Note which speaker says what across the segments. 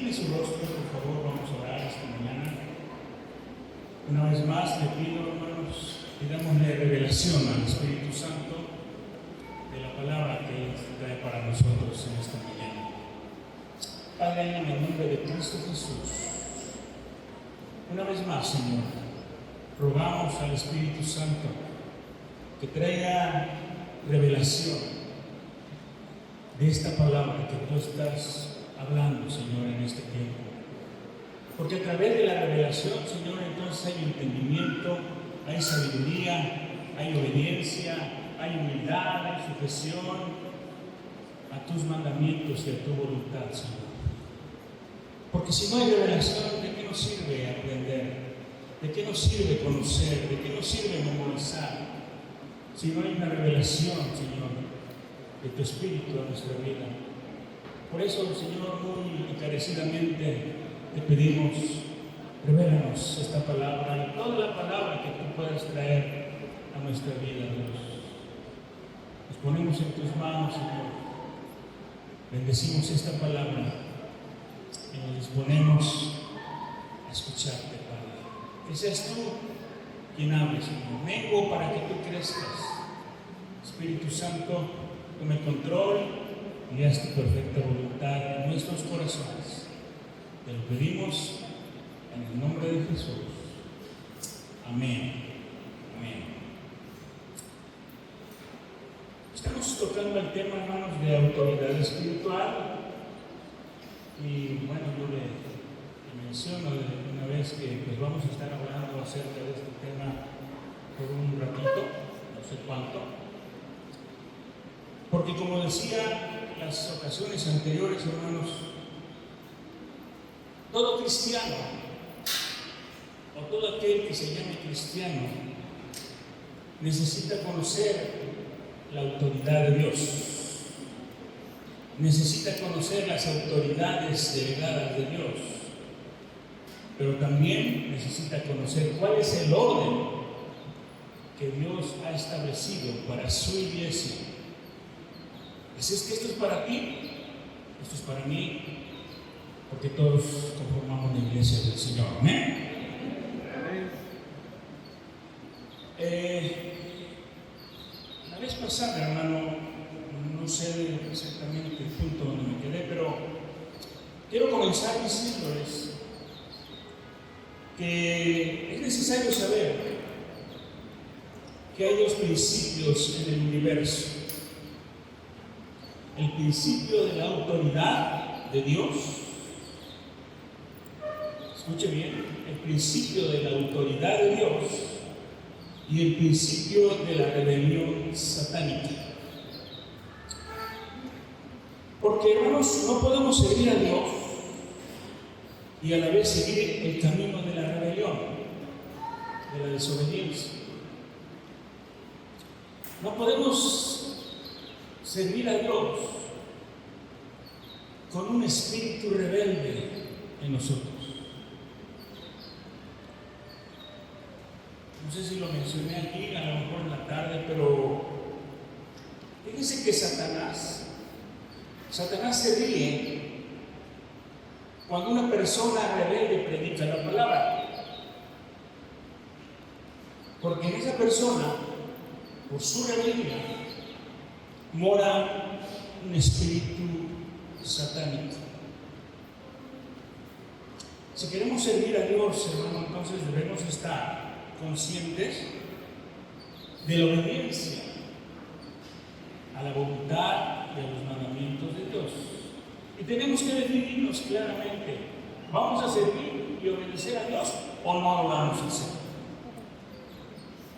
Speaker 1: Incline su rostro, por favor, vamos a orar esta mañana. Una vez más le pido, hermanos, pidámosle revelación al Espíritu Santo de la palabra que Él trae para nosotros en esta mañana. Padre, en el nombre de Cristo Jesús, una vez más, Señor, rogamos al Espíritu Santo que traiga revelación de esta palabra que tú estás hablando, Señor, en este tiempo. Porque a través de la revelación, Señor, entonces hay entendimiento, hay sabiduría, hay obediencia, hay humildad, hay sujeción a tus mandamientos y a tu voluntad, Señor. Porque si no hay revelación, ¿de qué nos sirve aprender? ¿De qué nos sirve conocer? ¿De qué nos sirve memorizar? Si no hay una revelación, Señor, de tu Espíritu a nuestra vida. Por eso, Señor, muy encarecidamente te pedimos, revélanos esta palabra y toda la palabra que tú puedas traer a nuestra vida, Dios. Nos ponemos en tus manos, Señor. Bendecimos esta palabra y nos disponemos a escucharte, Padre. Que seas tú quien hable, Señor. Vengo para que tú crezcas. Espíritu Santo, tome control y haz tu perfecta voluntad en nuestros corazones. Te lo pedimos en el nombre de Jesús. Amén. Amén. Estamos tocando el tema, hermanos, de autoridad espiritual. Y bueno, yo le menciono de una vez que pues vamos a estar hablando acerca de este tema por un ratito, no sé cuánto. Porque como decía en las ocasiones anteriores, hermanos, todo cristiano o todo aquel que se llame cristiano necesita conocer la autoridad de Dios, necesita conocer las autoridades delegadas de Dios, pero también necesita conocer cuál es el orden que Dios ha establecido para su iglesia. Así es que esto es para ti, esto es para mí, porque todos conformamos la iglesia del Señor. Amén. La vez pasada, hermano, no sé exactamente el punto donde me quedé, pero quiero comenzar diciéndoles que es necesario saber que hay dos principios en el universo. El principio de la autoridad de Dios. Escuche bien, el principio de la autoridad de Dios y el principio de la rebelión satánica. Porque, hermanos, no podemos seguir a Dios y a la vez seguir el camino de la rebelión, de la desobediencia. No podemos servir a Dios con un espíritu rebelde en nosotros. No sé si lo mencioné aquí, a lo mejor en la tarde, pero fíjense que Satanás se ríe cuando una persona rebelde predica la palabra. Porque en esa persona, por su rebeldía, mora un espíritu satánico. Si queremos servir a Dios, hermano, entonces debemos estar conscientes de la obediencia a la voluntad y a los mandamientos de Dios. Y tenemos que definirnos claramente: ¿vamos a servir y obedecer a Dios o no lo vamos a hacer?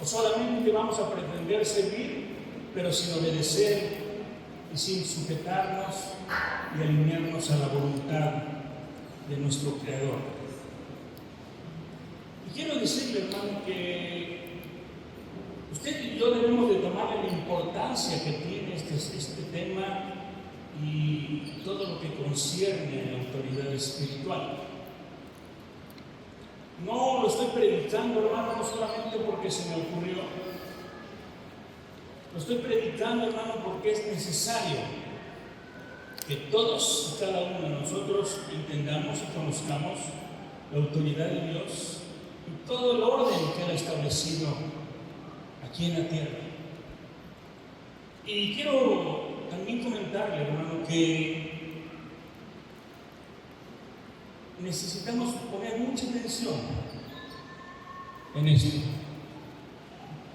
Speaker 1: ¿O solamente vamos a pretender servir, pero sin obedecer y sin sujetarnos y alinearnos a la voluntad de nuestro Creador? Y quiero decirle, hermano, que usted y yo debemos de tomar la importancia que tiene este tema y todo lo que concierne a la autoridad espiritual. No lo estoy predicando, hermano, no solamente porque se me ocurrió. Lo estoy predicando, hermano, porque es necesario que todos y cada uno de nosotros entendamos y conozcamos la autoridad de Dios y todo el orden que Él ha establecido aquí en la tierra. Y quiero también comentarle, hermano, que necesitamos poner mucha atención en esto,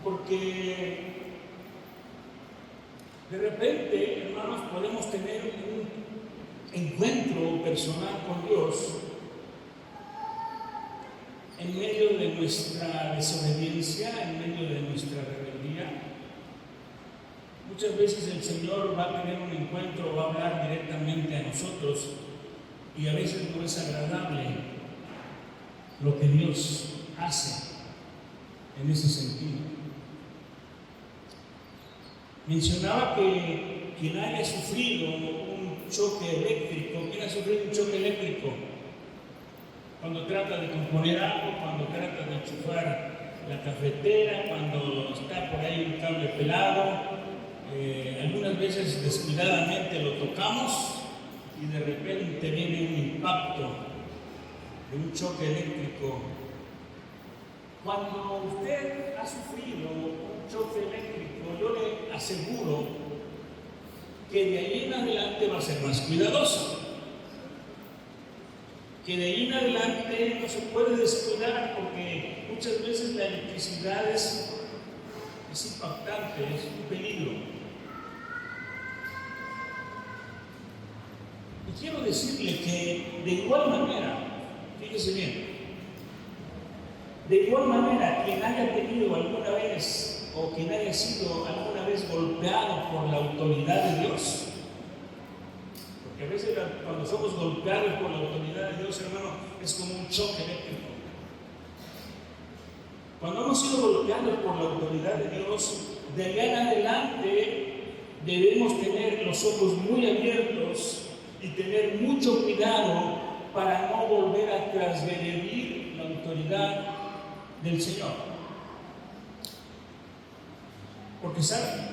Speaker 1: porque de repente, hermanos, podemos tener un encuentro personal con Dios en medio de nuestra desobediencia, en medio de nuestra rebeldía. Muchas veces el Señor va a tener un encuentro, va a hablar directamente a nosotros y a veces no es agradable lo que Dios hace en ese sentido. Mencionaba que quien haya sufrido un choque eléctrico, ¿quién ha sufrido un choque eléctrico? Cuando trata de componer algo, cuando trata de enchufar la cafetera, cuando está por ahí un cable pelado, algunas veces descuidadamente lo tocamos y de repente viene un impacto de un choque eléctrico. Cuando usted ha sufrido un choque eléctrico, yo le aseguro que de ahí en adelante va a ser más cuidadoso, que de ahí en adelante no se puede descuidar, porque muchas veces la electricidad es impactante, es un peligro. Y quiero decirle que de igual manera, fíjese bien, de igual manera, quien haya tenido alguna vez o quien haya sido alguna vez golpeado por la autoridad de Dios, porque a veces cuando somos golpeados por la autoridad de Dios, hermano, es como un choque eléctrico. Cuando hemos sido golpeados por la autoridad de Dios, de allá en adelante debemos tener los ojos muy abiertos y tener mucho cuidado para no volver a transgredir la autoridad del Señor. Porque saben,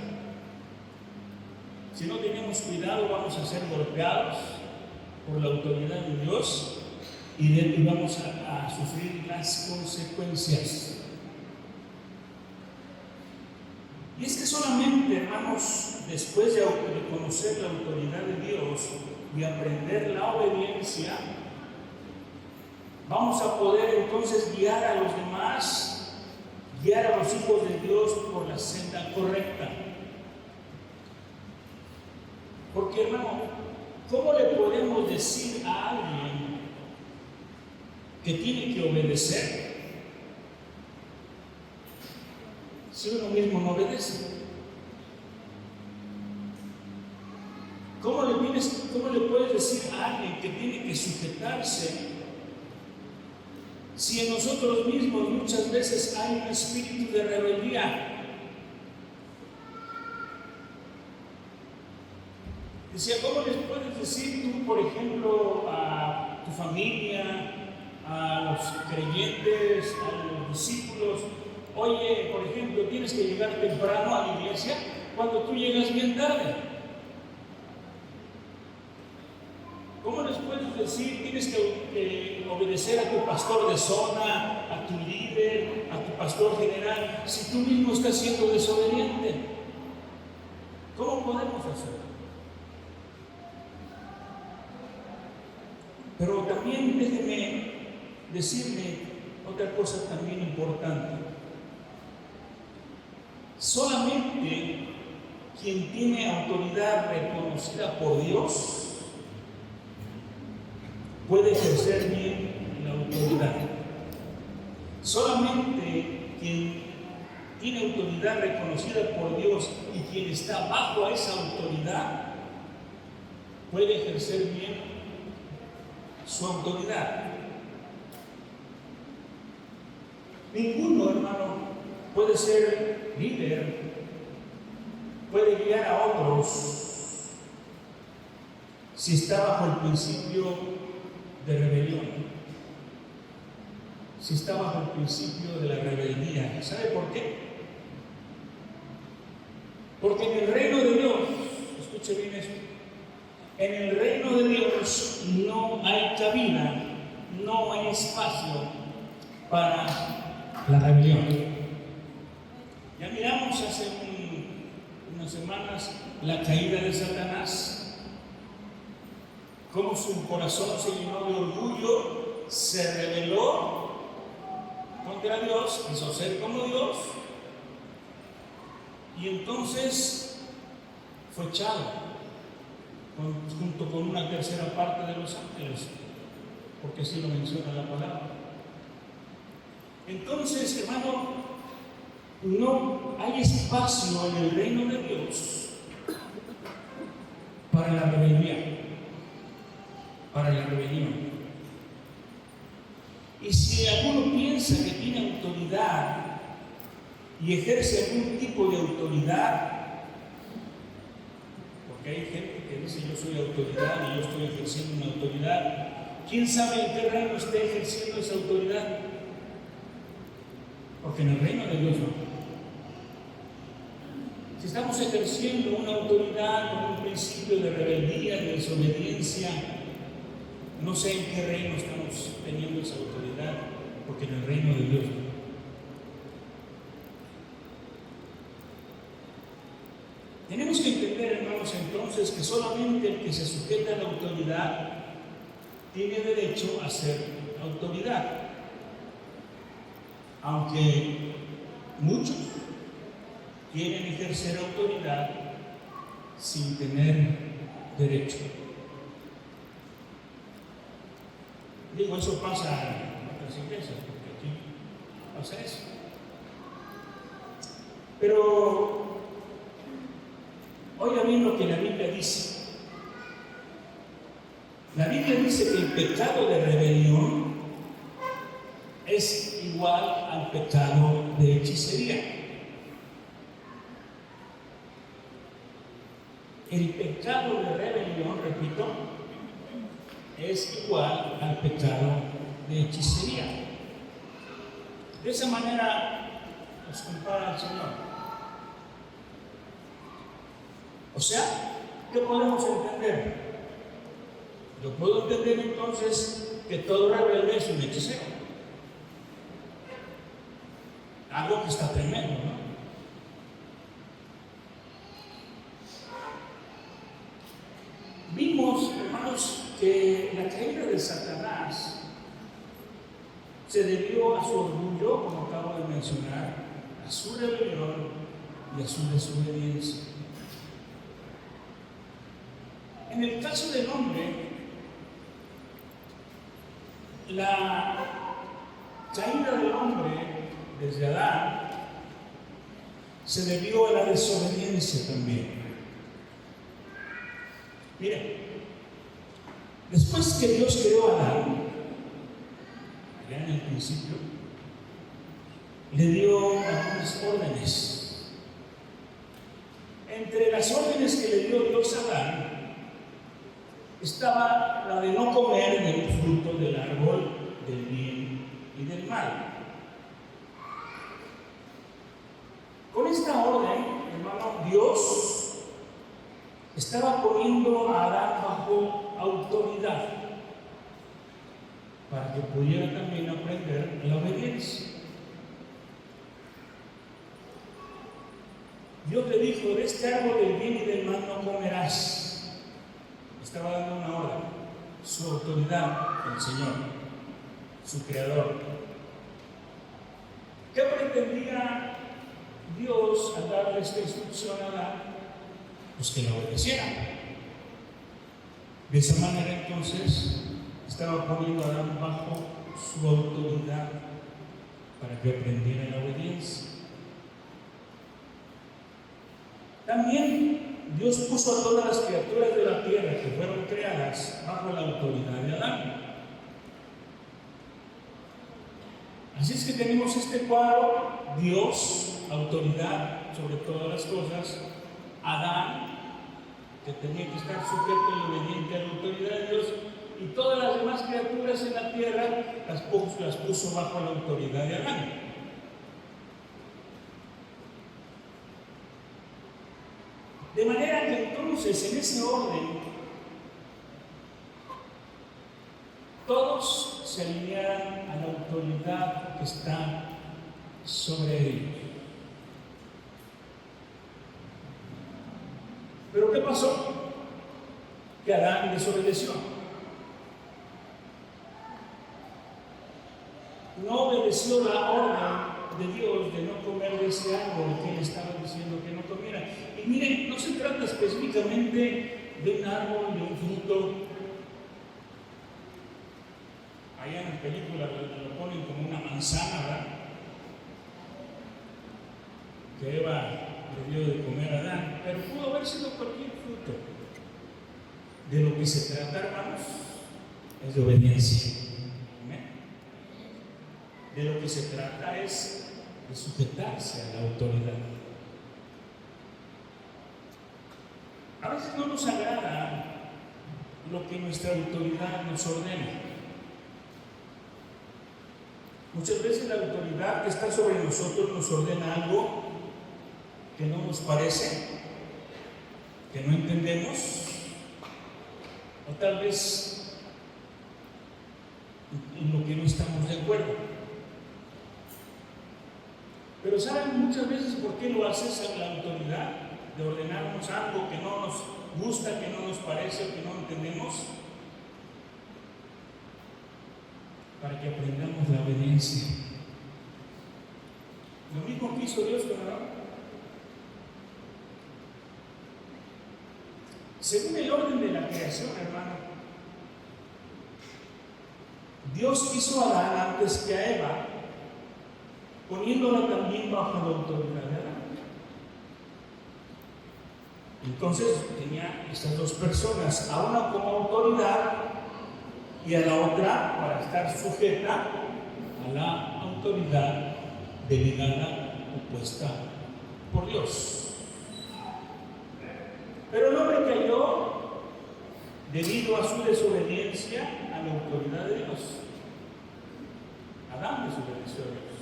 Speaker 1: si no tenemos cuidado vamos a ser golpeados por la autoridad de Dios y vamos a sufrir las consecuencias. Y es que solamente, hermanos, después de conocer la autoridad de Dios y aprender la obediencia, vamos a poder entonces guiar a los demás, guiar a los hijos de Dios por la senda correcta. Porque, hermano, ¿cómo le podemos decir a alguien que tiene que obedecer si uno mismo no obedece? ¿Cómo le puedes decir a alguien que tiene que sujetarse si en nosotros mismos muchas veces hay un espíritu de rebeldía? Decía, ¿cómo les puedes decir tú, por ejemplo, a tu familia, a los creyentes, a los discípulos, oye, por ejemplo, tienes que llegar temprano a la iglesia cuando tú llegas bien tarde? ¿Cómo les puedes decir, tienes que obedecer a tu pastor de zona, a tu líder, a tu pastor general, si tú mismo estás siendo desobediente? ¿Cómo podemos hacerlo? Pero también déjenme decirle otra cosa también importante. Solamente quien tiene autoridad reconocida por Dios puede ejercer bien la autoridad. Solamente quien tiene autoridad reconocida por Dios y quien está bajo esa autoridad puede ejercer bien su autoridad. Ninguno, hermano, puede ser líder, puede guiar a otros si está bajo el principio de rebelión, si está bajo el principio de la rebeldía. ¿Sabe por qué? Porque en el reino de Dios, escuche bien esto, En el reino de Dios no hay cabida, no hay espacio para la rebelión. Ya miramos hace unas semanas la caída de Satanás, cómo su corazón se llenó de orgullo, se rebeló contra Dios, quiso ser como Dios, y entonces fue echado junto con una tercera parte de los ángeles, porque así lo menciona la palabra. Entonces, hermano, no hay espacio en el reino de Dios para la rebeldía, para la rebelión. Y si alguno piensa que tiene autoridad y ejerce algún tipo de autoridad, porque hay gente que dice yo soy autoridad y yo estoy ejerciendo una autoridad, ¿quién sabe en qué reino está ejerciendo esa autoridad? Porque en el reino de Dios no. Si estamos ejerciendo una autoridad con un principio de rebeldía, de desobediencia, no sé en qué reino estamos teniendo esa autoridad, porque en el reino de Dios no. Tenemos que entender, hermanos, entonces, que solamente el que se sujeta a la autoridad tiene derecho a ser autoridad. Aunque muchos quieren ejercer autoridad sin tener derecho. Digo, eso pasa en otras iglesias, porque aquí pasa eso. Pero oiga bien lo que la Biblia dice. La Biblia dice que el pecado de rebelión es igual al pecado de hechicería. El pecado de rebelión, repito, es igual al pecado de hechicería. De esa manera nos compara el Señor. O sea, ¿qué podemos entender? Yo puedo entender entonces que todo rebelde es un hechicero. Algo que está tremendo, ¿no? Vimos, hermanos, que la caída de Satanás se debió a su orgullo, como acabo de mencionar, a su rebelión y a su desobediencia. En el caso del hombre, la caída del hombre desde Adán se debió a la desobediencia también. Miren, después que Dios creó a Adán, allá en el principio, le dio algunas órdenes. Entre las órdenes que le dio Dios a Adán estaba la de no comer del fruto del árbol del bien y del mal. Con esta orden, hermano, Dios estaba poniendo a Adán bajo autoridad para que pudiera también aprender la obediencia. Dios le dijo: de este árbol del bien y del mal no comerás. Estaba dando una orden, su autoridad, el Señor, su Creador. ¿Qué pretendía Dios al darle esta instrucción a Adán? Pues que la obedeciera. De esa manera entonces estaba poniendo a Adán bajo su autoridad para que aprendiera la obediencia. También Dios puso a todas las criaturas de la tierra que fueron creadas bajo la autoridad de Adán. Así es que tenemos este cuadro: Dios, autoridad sobre todas las cosas; Adán, que tenía que estar sujeto y obediente a la autoridad de Dios; y todas las demás criaturas en la tierra las puso bajo la autoridad de Adán. De manera que entonces, en ese orden, se alinearan a la autoridad que está sobre ellos. Pero ¿qué pasó? Que Adán desobedeció. No obedeció la orden de Dios de no comer de ese árbol que él estaba diciendo que no comiera. Y miren, no se trata específicamente de un árbol, de un fruto. Allá en la película lo ponen como una manzana, ¿verdad? Que Eva le dio de comer a Adán, pero pudo haber sido cualquier fruto. De lo que se trata, hermanos, es de obediencia. ¿Amén? De lo que se trata es de sujetarse a la autoridad. A veces no nos agrada lo que nuestra autoridad nos ordena. Muchas veces la autoridad que está sobre nosotros nos ordena algo que no nos parece, que no entendemos, o tal vez en lo que no estamos de acuerdo. Pero ¿saben muchas veces por qué lo hace esa la autoridad? De ordenarnos algo que no nos gusta, que no nos parece o que no entendemos, para que aprendamos la obediencia. Lo mismo que hizo Dios con Abraham. Según el orden de la creación, hermano, Dios hizo a Adán antes que a Eva, poniéndola también bajo la autoridad de Adán. Entonces tenía estas dos personas, a una como autoridad y a la otra para estar sujeta a la autoridad delegada o puesta por Dios. Pero el hombre cayó debido a su desobediencia a la autoridad de Dios. Adán desobedeció a Dios.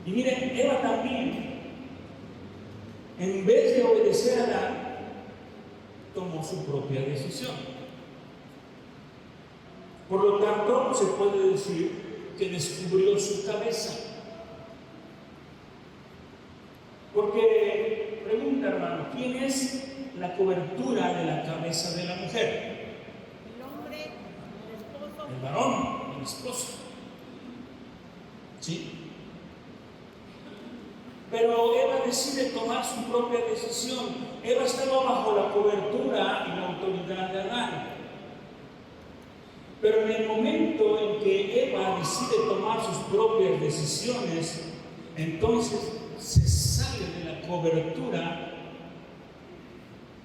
Speaker 1: Y miren, Eva también, en vez de obedecer a Adán, tomó su propia decisión. Por lo tanto, se puede decir que descubrió su cabeza. Porque, pregunta hermano, ¿quién es la cobertura de la cabeza de la mujer?
Speaker 2: El hombre, el esposo.
Speaker 1: El varón, el esposo. ¿Sí? Pero Eva decide tomar su propia decisión. Eva estaba bajo la cobertura y la autoridad de Adán. Pero en el momento en que Eva decide tomar sus propias decisiones, entonces se sale de la cobertura.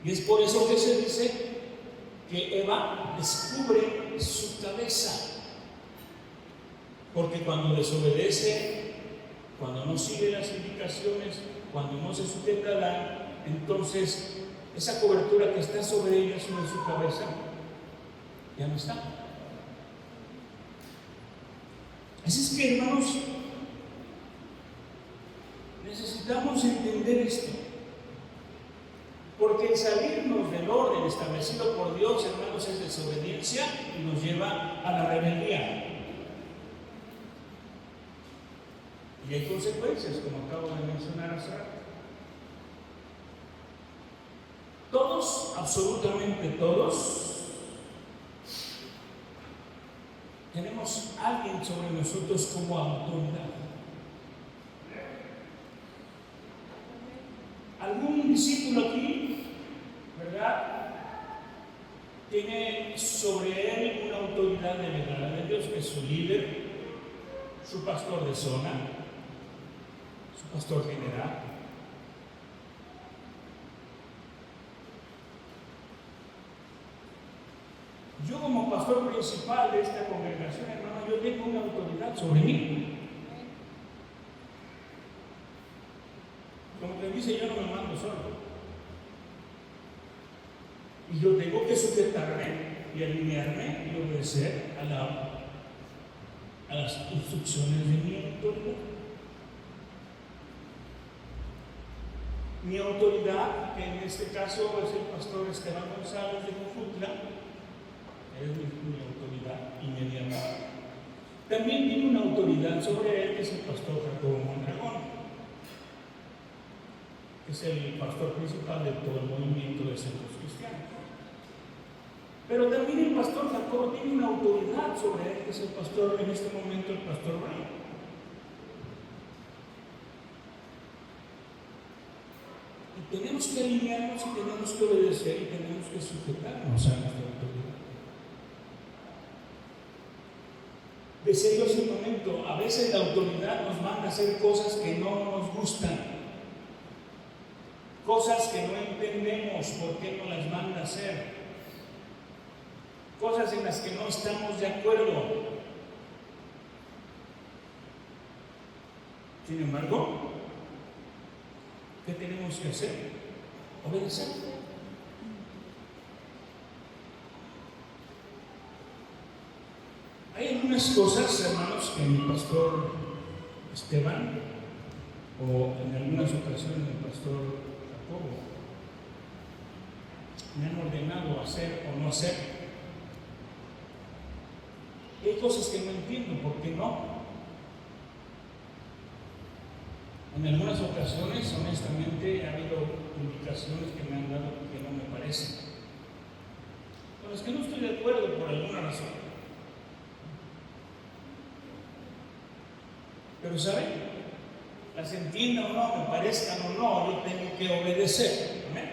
Speaker 1: Y es por eso que se dice que Eva descubre su cabeza. Porque cuando desobedece, cuando no sigue las indicaciones, cuando no se sujeta a Adán, entonces esa cobertura que está sobre ella, sobre su cabeza, ya no está. Así es que, hermanos, necesitamos entender esto. Porque el salirnos del orden establecido por Dios, hermanos, es desobediencia y nos lleva a la rebeldía. Y hay consecuencias, como acabo de mencionar hace rato. Todos, absolutamente todos, tenemos a alguien sobre nosotros como autoridad. Algún discípulo aquí, ¿verdad?, tiene sobre él una autoridad delegada de Dios, que es su líder, su pastor de zona, su pastor general. Yo, como pastor principal de esta congregación, hermano, yo tengo una autoridad sobre mí. Como que dice, yo no me mando solo. Y yo tengo que sujetarme y alinearme y obedecer a las instrucciones de mi autoridad. Mi autoridad, que en este caso es el pastor Esteban González de Jojutla, es mi autoridad inmediata. También tiene una autoridad sobre él, que es el pastor Jacobo Mondragón, que es el pastor principal de todo el movimiento de centros cristianos. Pero también el pastor Jacobo tiene una autoridad sobre él, que es el pastor, en este momento, el pastor Brian. Y tenemos que alinearnos y tenemos que obedecer y tenemos que sujetarnos a nuestra autoridad. De serio ese momento, a veces la autoridad nos manda a hacer cosas que no nos gustan, cosas que no entendemos por qué nos las manda a hacer, cosas en las que no estamos de acuerdo. Sin embargo, ¿qué tenemos que hacer? Obedecer. Hay algunas cosas, hermanos, que mi pastor Esteban, o en algunas ocasiones el pastor Jacobo, me han ordenado hacer o no hacer. Y hay cosas que no entiendo, ¿por qué no? En algunas ocasiones, honestamente, ha habido indicaciones que me han dado que no me parecen, con las que no estoy de acuerdo por alguna razón. Pero ¿saben? Las entiendan o no, me parezcan o no, yo tengo que obedecer. ¿Amén?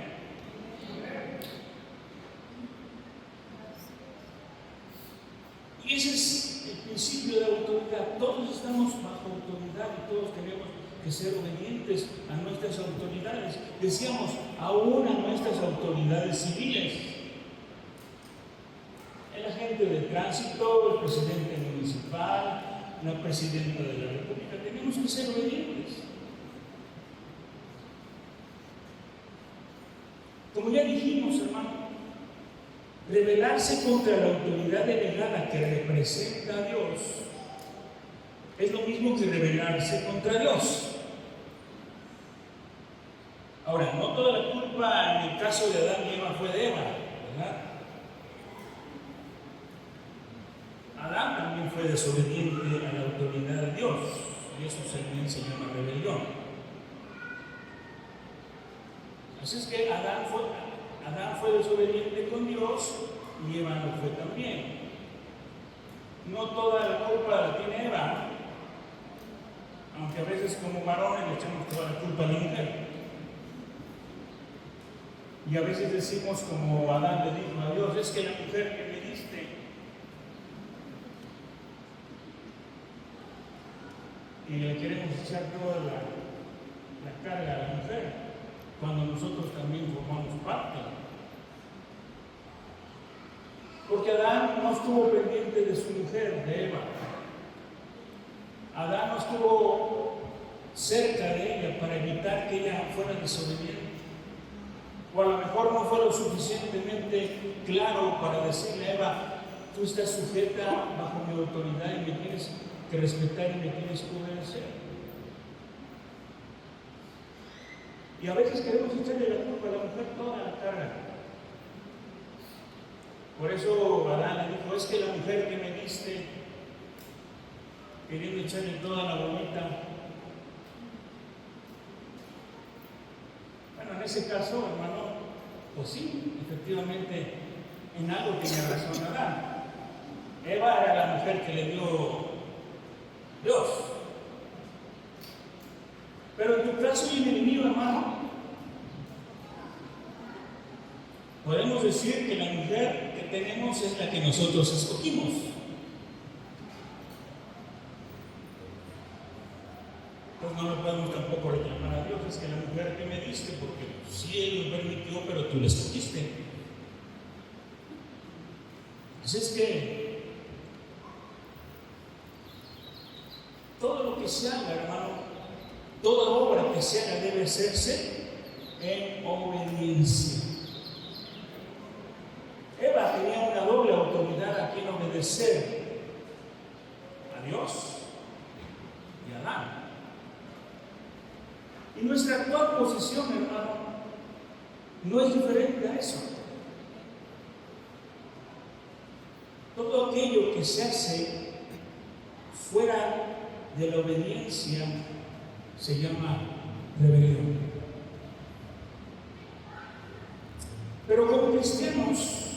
Speaker 1: Y ese es el principio de autoridad. Todos estamos bajo autoridad y todos tenemos que ser obedientes a nuestras autoridades. Decíamos, aún a nuestras autoridades civiles. El agente de tránsito, el presidente municipal, la presidenta de la República, tenemos que ser obedientes. Como ya dijimos, hermano, rebelarse contra la autoridad delegada que representa a Dios es lo mismo que rebelarse contra Dios. Ahora, no toda la culpa en el caso de Adán y Eva fue de Eva, ¿verdad? Adán también fue desobediente a la autoridad de Dios, y eso también se llama rebelión. Así es que Adán fue desobediente con Dios y Eva no fue también. No toda la culpa la tiene Eva, aunque a veces como varones le echamos toda la culpa a la mujer. Y a veces decimos como Adán le dijo a Dios, es que la mujer que me diste, y le queremos echar toda la carga a la mujer, cuando nosotros también formamos parte. Porque Adán no estuvo pendiente de su mujer, de Eva. Adán no estuvo cerca de ella para evitar que ella fuera desobediente. O a lo mejor no fue lo suficientemente claro para decirle a Eva, tú estás sujeta bajo mi autoridad y me tienes que respetar y me tienes que obedecer. Y a veces queremos echarle la culpa a la mujer toda la carga. Por eso Adán le dijo, es que la mujer que me diste, queriendo echarle toda la bolita. Bueno, en ese caso, hermano, pues sí, efectivamente, en algo tiene razón Adán. Eva era la mujer que le dio Dios. Pero en tu caso y en el mío, hermano, podemos decir que la mujer que tenemos es la que nosotros escogimos. Pues no lo podemos tampoco reclamar a Dios, es que la mujer que me diste, porque sí Él lo permitió, pero tú la escogiste. Así es que todo lo que se haga, hermano, toda obra que se haga debe hacerse en obediencia. Eva tenía una doble autoridad a quien obedecer: a Dios y a Adán. Y nuestra actual posición, hermano, no es diferente a eso. todo aquello que se hace fuera de la obediencia se llama rebelión. Pero como cristianos,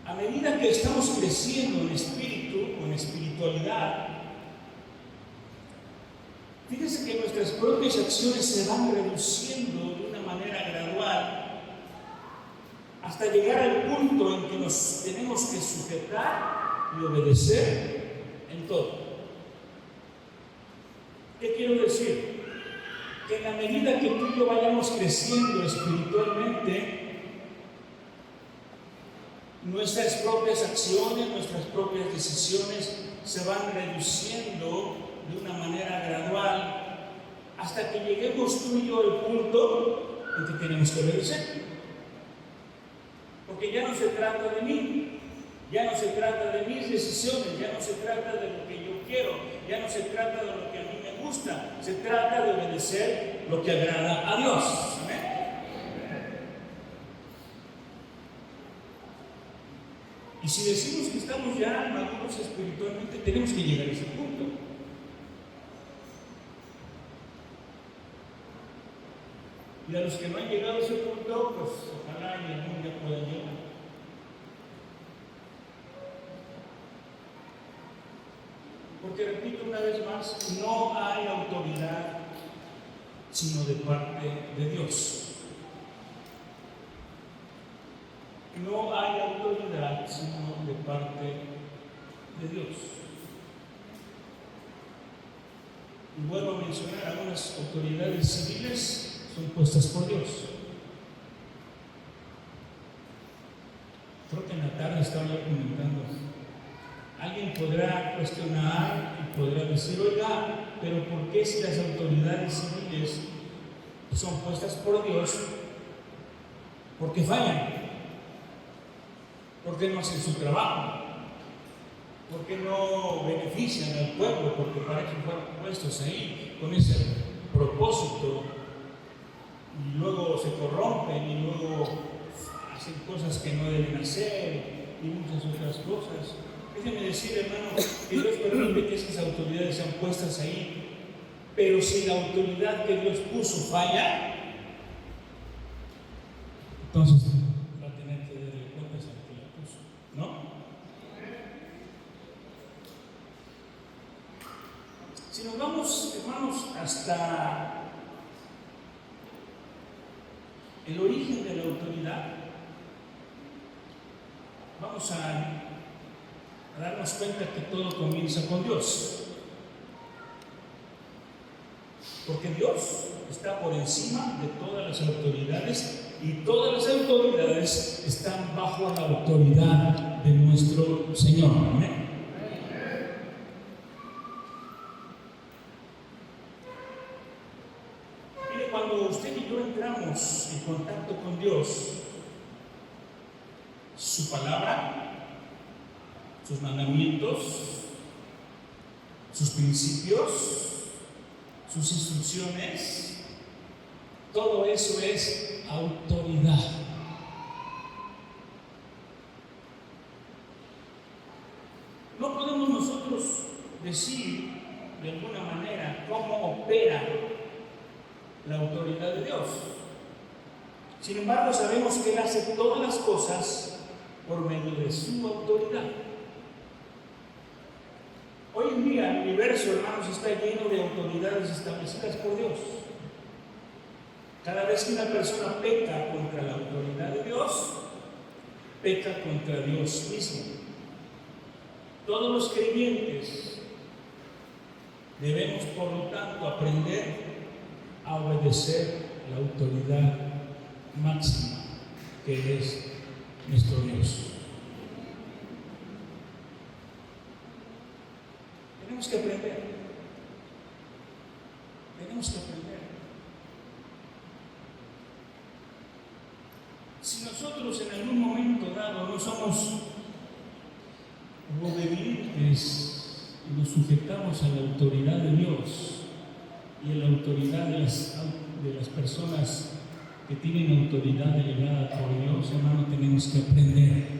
Speaker 1: a medida que estamos creciendo en espíritu, en espiritualidad, fíjense que nuestras propias acciones se van reduciendo de una manera gradual hasta llegar al punto en que nos tenemos que sujetar y obedecer en todo. ¿Qué quiero decir? Que en la medida que tú y yo vayamos creciendo espiritualmente, nuestras propias acciones, nuestras propias decisiones se van reduciendo de una manera gradual hasta que lleguemos tú y yo al punto en que tenemos que obedecer. Porque ya no se trata de mí, ya no se trata de mis decisiones, ya no se trata de lo que yo quiero, ya no se trata de lo que a mí me gusta, se trata de obedecer lo que agrada a Dios. ¿Amén? Y si decimos que estamos ya maduros espiritualmente, tenemos que llegar a ese punto. Y a los que no han llegado a ese punto, pues ojalá y algún día puedan llegar. Porque repito una vez más, no hay autoridad sino de parte de Dios. No hay autoridad sino de parte de Dios. Y vuelvo a mencionar algunas autoridades civiles son puestas por Dios. Creo que en la tarde estaba yo comentando. Alguien podrá cuestionar y podrá decir, oiga, pero ¿por qué si las autoridades civiles son puestas por Dios? ¿Por qué fallan? ¿Por qué no hacen su trabajo? ¿Por qué no benefician al pueblo? Porque para eso fueron puestos ahí con ese propósito. Y luego se corrompen y luego hacen cosas que no deben hacer y muchas otras cosas. Déjenme decir, hermano, que Dios permite que esas autoridades sean puestas ahí, pero si la autoridad que Dios puso falla, entonces va a tener que darle cuentas al que la puso, ¿no? Si nos vamos, hermanos, hasta el origen de la autoridad, vamos a darnos cuenta que todo comienza con Dios. Porque Dios está por encima de todas las autoridades y todas las autoridades están bajo la autoridad de nuestro Señor. Amén. Mire, cuando usted y yo entramos en contacto con Dios, su palabra, sus mandamientos, sus principios, sus instrucciones, todo eso es autoridad. No podemos nosotros decir de alguna manera cómo opera la autoridad de Dios. Sin embargo, sabemos que Él hace todas las cosas por medio de su autoridad. Hoy en día el universo, hermanos, está lleno de autoridades establecidas por Dios. Cada vez que una persona peca contra la autoridad de Dios, peca contra Dios mismo. Todos los creyentes debemos, por lo tanto, aprender a obedecer la autoridad máxima que es nuestro Dios. Tenemos que aprender. Tenemos que aprender. Si nosotros en algún momento dado no somos obedientes y nos sujetamos a la autoridad de Dios y a la autoridad de las personas que tienen autoridad delegada por Dios, hermano, tenemos que aprender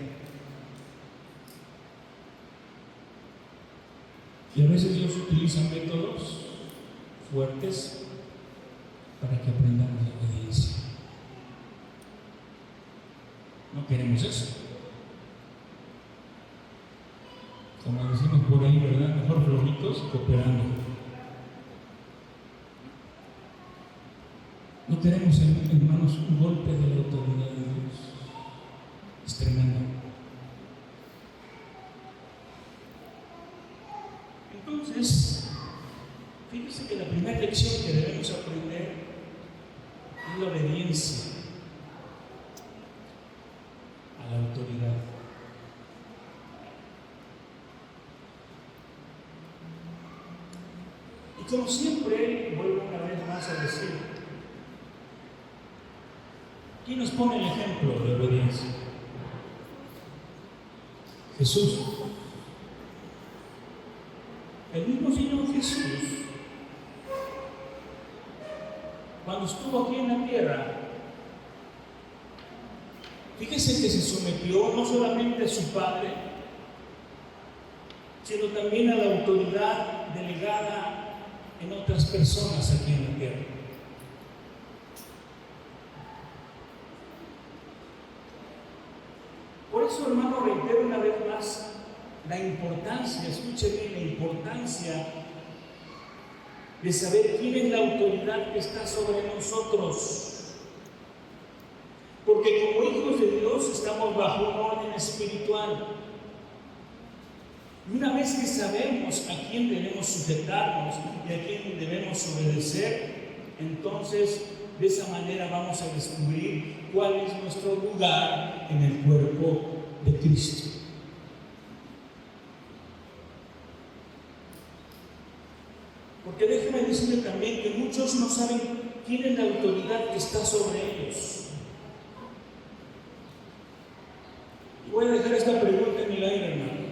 Speaker 1: Y a veces Dios utiliza métodos fuertes para que aprendamos la obediencia. No queremos eso. Como decimos por ahí, ¿verdad? Mejor flojitos cooperando. No queremos, hermanos, un golpe de la autoridad de Dios. Es tremendo. Entonces, fíjense que la primera lección que debemos aprender es la obediencia a la autoridad. Y como siempre, vuelvo una vez más a decir, ¿quién nos pone el ejemplo de obediencia? Jesús. El mismo Señor Jesús, cuando estuvo aquí en la tierra, fíjense que se sometió no solamente a su Padre, sino también a la autoridad delegada en otras personas aquí en la tierra. Por eso, hermano, reitero una vez más la importancia, escuche bien, la importancia de saber quién es la autoridad que está sobre nosotros. Porque como hijos de Dios estamos bajo un orden espiritual. Y una vez que sabemos a quién debemos sujetarnos y a quién debemos obedecer, entonces de esa manera vamos a descubrir cuál es nuestro lugar en el cuerpo de Cristo. Porque déjeme decirle también que muchos no saben quién es la autoridad que está sobre ellos. Y voy a dejar esta pregunta en el aire, hermano.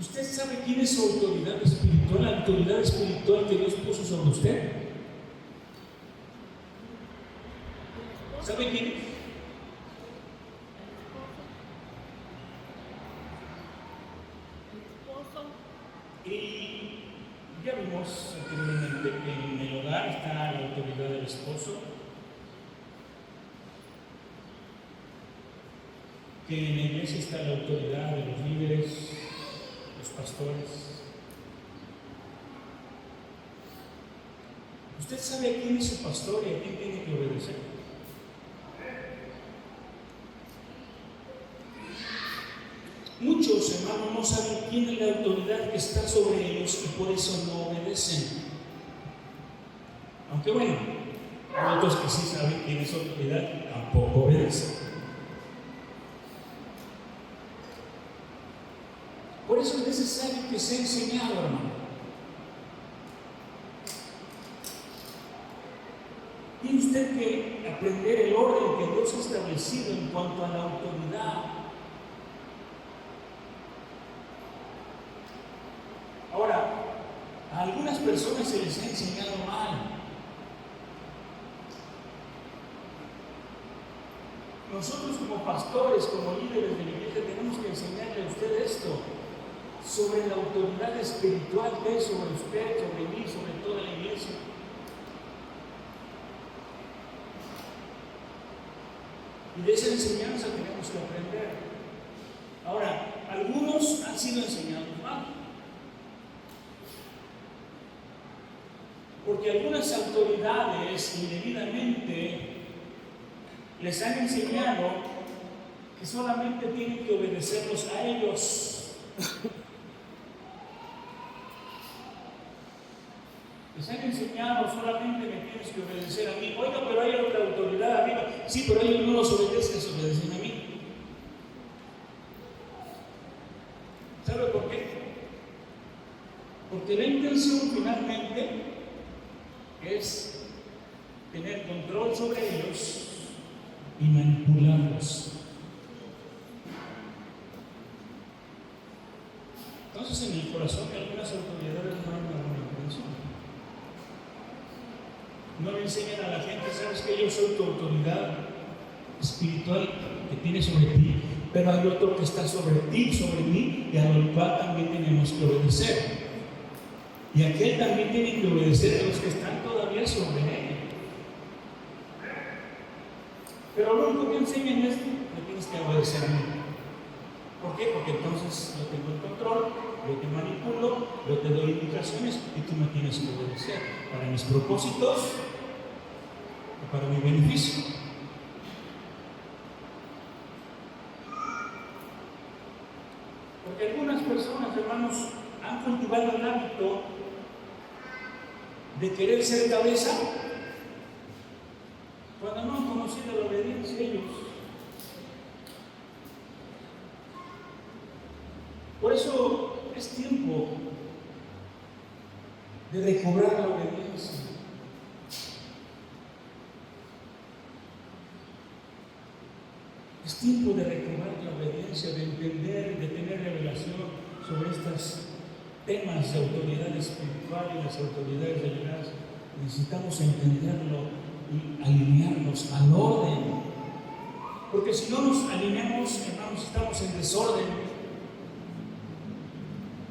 Speaker 1: ¿Usted sabe quién es su autoridad espiritual, la autoridad espiritual que Dios puso sobre usted? ¿Sabe quién es? Y ya vimos anteriormente que en el hogar está la autoridad del esposo, que en la iglesia está la autoridad de los líderes, los pastores. ¿Usted sabe a quién es su pastor y a quién tiene que obedecer? Muchos hermanos no saben quién es la autoridad que está sobre ellos y por eso no obedecen. Aunque bueno, hay otros que sí saben quién es su autoridad y tampoco obedecen. Por eso es necesario que sea enseñado, hermano. Tiene usted que aprender el orden que Dios ha establecido en cuanto a la autoridad. Ahora, a algunas personas se les ha enseñado mal. Nosotros como pastores, como líderes de la iglesia, tenemos que enseñarle a usted esto, sobre la autoridad espiritual que hay sobre usted, sobre mí, sobre toda la iglesia. Y de esa enseñanza tenemos que aprender. Ahora, algunos han sido enseñados mal. Porque algunas autoridades indebidamente les han enseñado que solamente tienen que obedecerlos a ellos. Les han enseñado solamente me tienes que obedecer a mí. Oiga, pero hay otra autoridad arriba. Sí, pero ellos no los obedecen, se obedecen a mí. ¿Sabe por qué? Porque la intención finalmente es tener control sobre ellos y manipularlos. Entonces, en el corazón de algunas autoridades no hay una buena intención. No le enseñan a la gente, sabes que yo soy tu autoridad espiritual que tiene sobre ti, pero hay otro que está sobre ti, sobre mí, y al cual también tenemos que obedecer. Y aquel también tiene que obedecer a los que están todavía sobre él. Pero lo único que enseñan es que tienes que obedecer a mí. ¿Por qué? Porque entonces yo tengo el control, yo te manipulo, yo te doy indicaciones y tú me tienes que obedecer para mis propósitos o para mi beneficio. Porque algunas personas, hermanos, han cultivado el hábito de querer ser cabeza cuando no han conocido la obediencia ellos. Por eso es tiempo de recobrar la obediencia. Es tiempo de recobrar la obediencia, de entender, de tener revelación sobre estos temas de autoridad espiritual y las autoridades delegadas. Necesitamos entenderlo y alinearnos al orden. Porque si no nos alineamos, hermanos, estamos en desorden.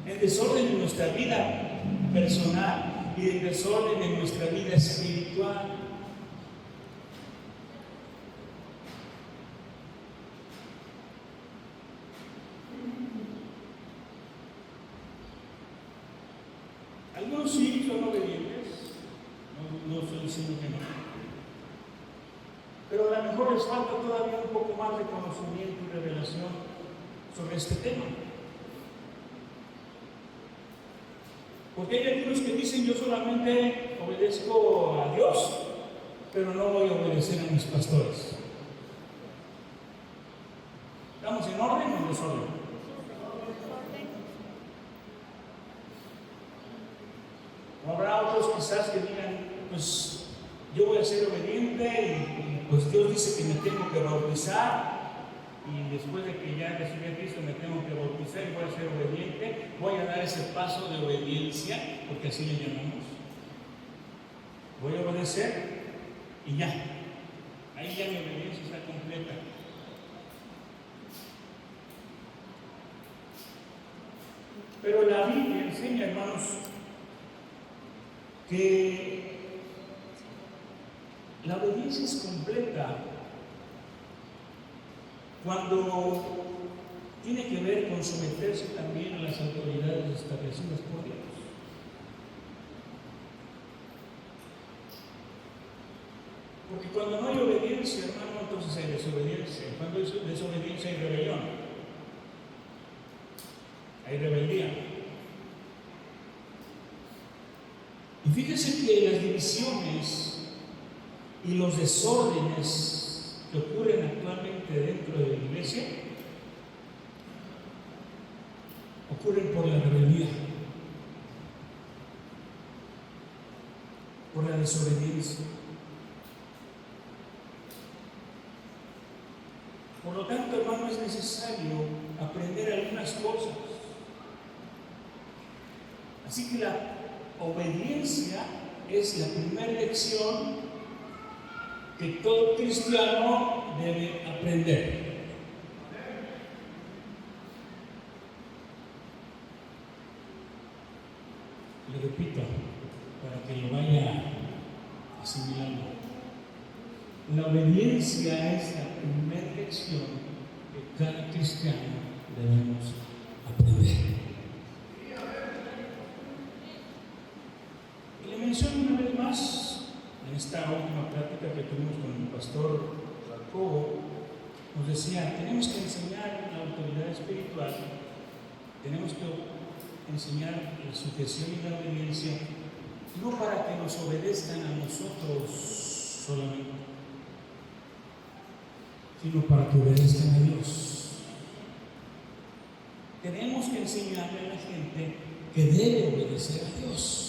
Speaker 1: En desorden en nuestra vida personal y en desorden en nuestra vida espiritual. Algunos sí son obedientes, no estoy diciendo que no, pero a lo mejor les falta todavía un poco más de conocimiento y revelación sobre este tema. Porque hay algunos que dicen: yo solamente obedezco a Dios, pero no voy a obedecer a mis pastores. ¿Estamos en orden o en desorden? O habrá otros quizás que digan: pues yo voy a ser obediente y pues Dios dice que me tengo que bautizar, y después de que ya recibí a Cristo me tengo que bautizar y voy a ser obediente, voy a dar ese paso de obediencia, porque así le llamamos. Voy a obedecer y ya, ahí ya mi obediencia está completa. Pero la Biblia enseña, hermanos, que la obediencia es completa cuando tiene que ver con someterse también a las autoridades establecidas por Dios. Porque cuando no hay obediencia, hermano, entonces hay desobediencia. Cuando hay desobediencia hay rebelión, hay rebeldía. Y fíjense que las divisiones y los desórdenes que ocurren actualmente dentro de la iglesia ocurren por la rebeldía, por la desobediencia. Por lo tanto, hermano, es necesario aprender algunas cosas. Así que la obediencia es la primera lección que todo cristiano debe aprender. Le repito, para que lo vaya asimilando. La obediencia es la primera lección que cada cristiano debemos aprender. Y le menciono una vez más, en esta última plática que tuvimos con el pastor Jacobo, nos decía: tenemos que enseñar la autoridad espiritual, tenemos que enseñar la sujeción y la obediencia, no para que nos obedezcan a nosotros solamente, sino para que obedezcan a Dios. Tenemos que enseñarle a la gente que debe obedecer a Dios.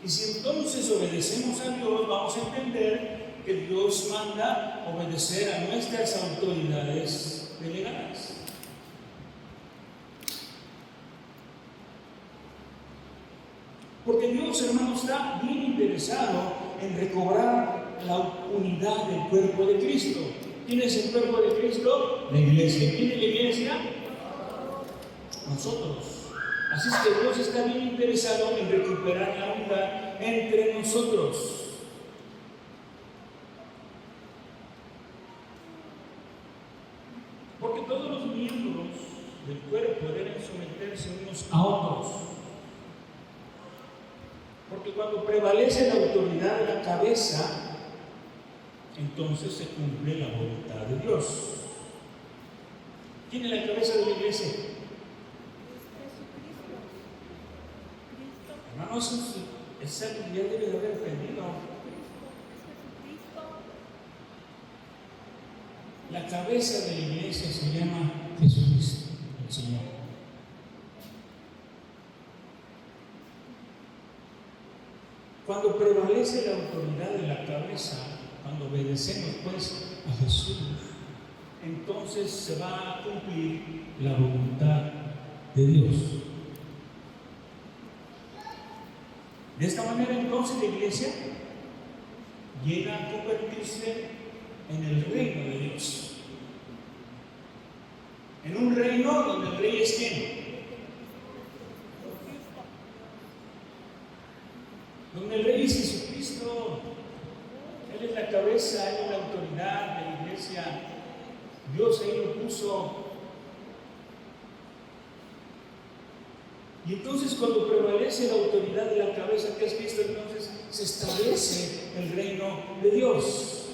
Speaker 1: Y si entonces obedecemos a Dios, vamos a entender que Dios manda obedecer a nuestras autoridades delegadas. Porque Dios, hermano, está bien interesado en recobrar la unidad del cuerpo de Cristo. ¿Quién es el cuerpo de Cristo? La iglesia. ¿Quién es la iglesia? Nosotros. Así es que Dios está bien interesado en recuperar la unidad entre nosotros. Porque todos los miembros del cuerpo deben someterse unos a otros. Porque cuando prevalece la autoridad de la cabeza, entonces se cumple la voluntad de Dios. ¿Quién es la cabeza de la iglesia? Hermanos, esa ya debe de haber aprendido. La cabeza de la iglesia se llama Jesucristo, el Señor. Cuando prevalece la autoridad de la cabeza, cuando obedecemos pues a Jesús, entonces se va a cumplir la voluntad de Dios. De esta manera entonces la iglesia llega a convertirse en el reino de Dios. En un reino donde el rey es ¿quién? Donde el rey es Jesucristo. Él es la cabeza, Él es la autoridad de la iglesia. Dios ahí lo puso. Y entonces cuando prevalece la autoridad de la cabeza que es Cristo, entonces se establece el reino de Dios.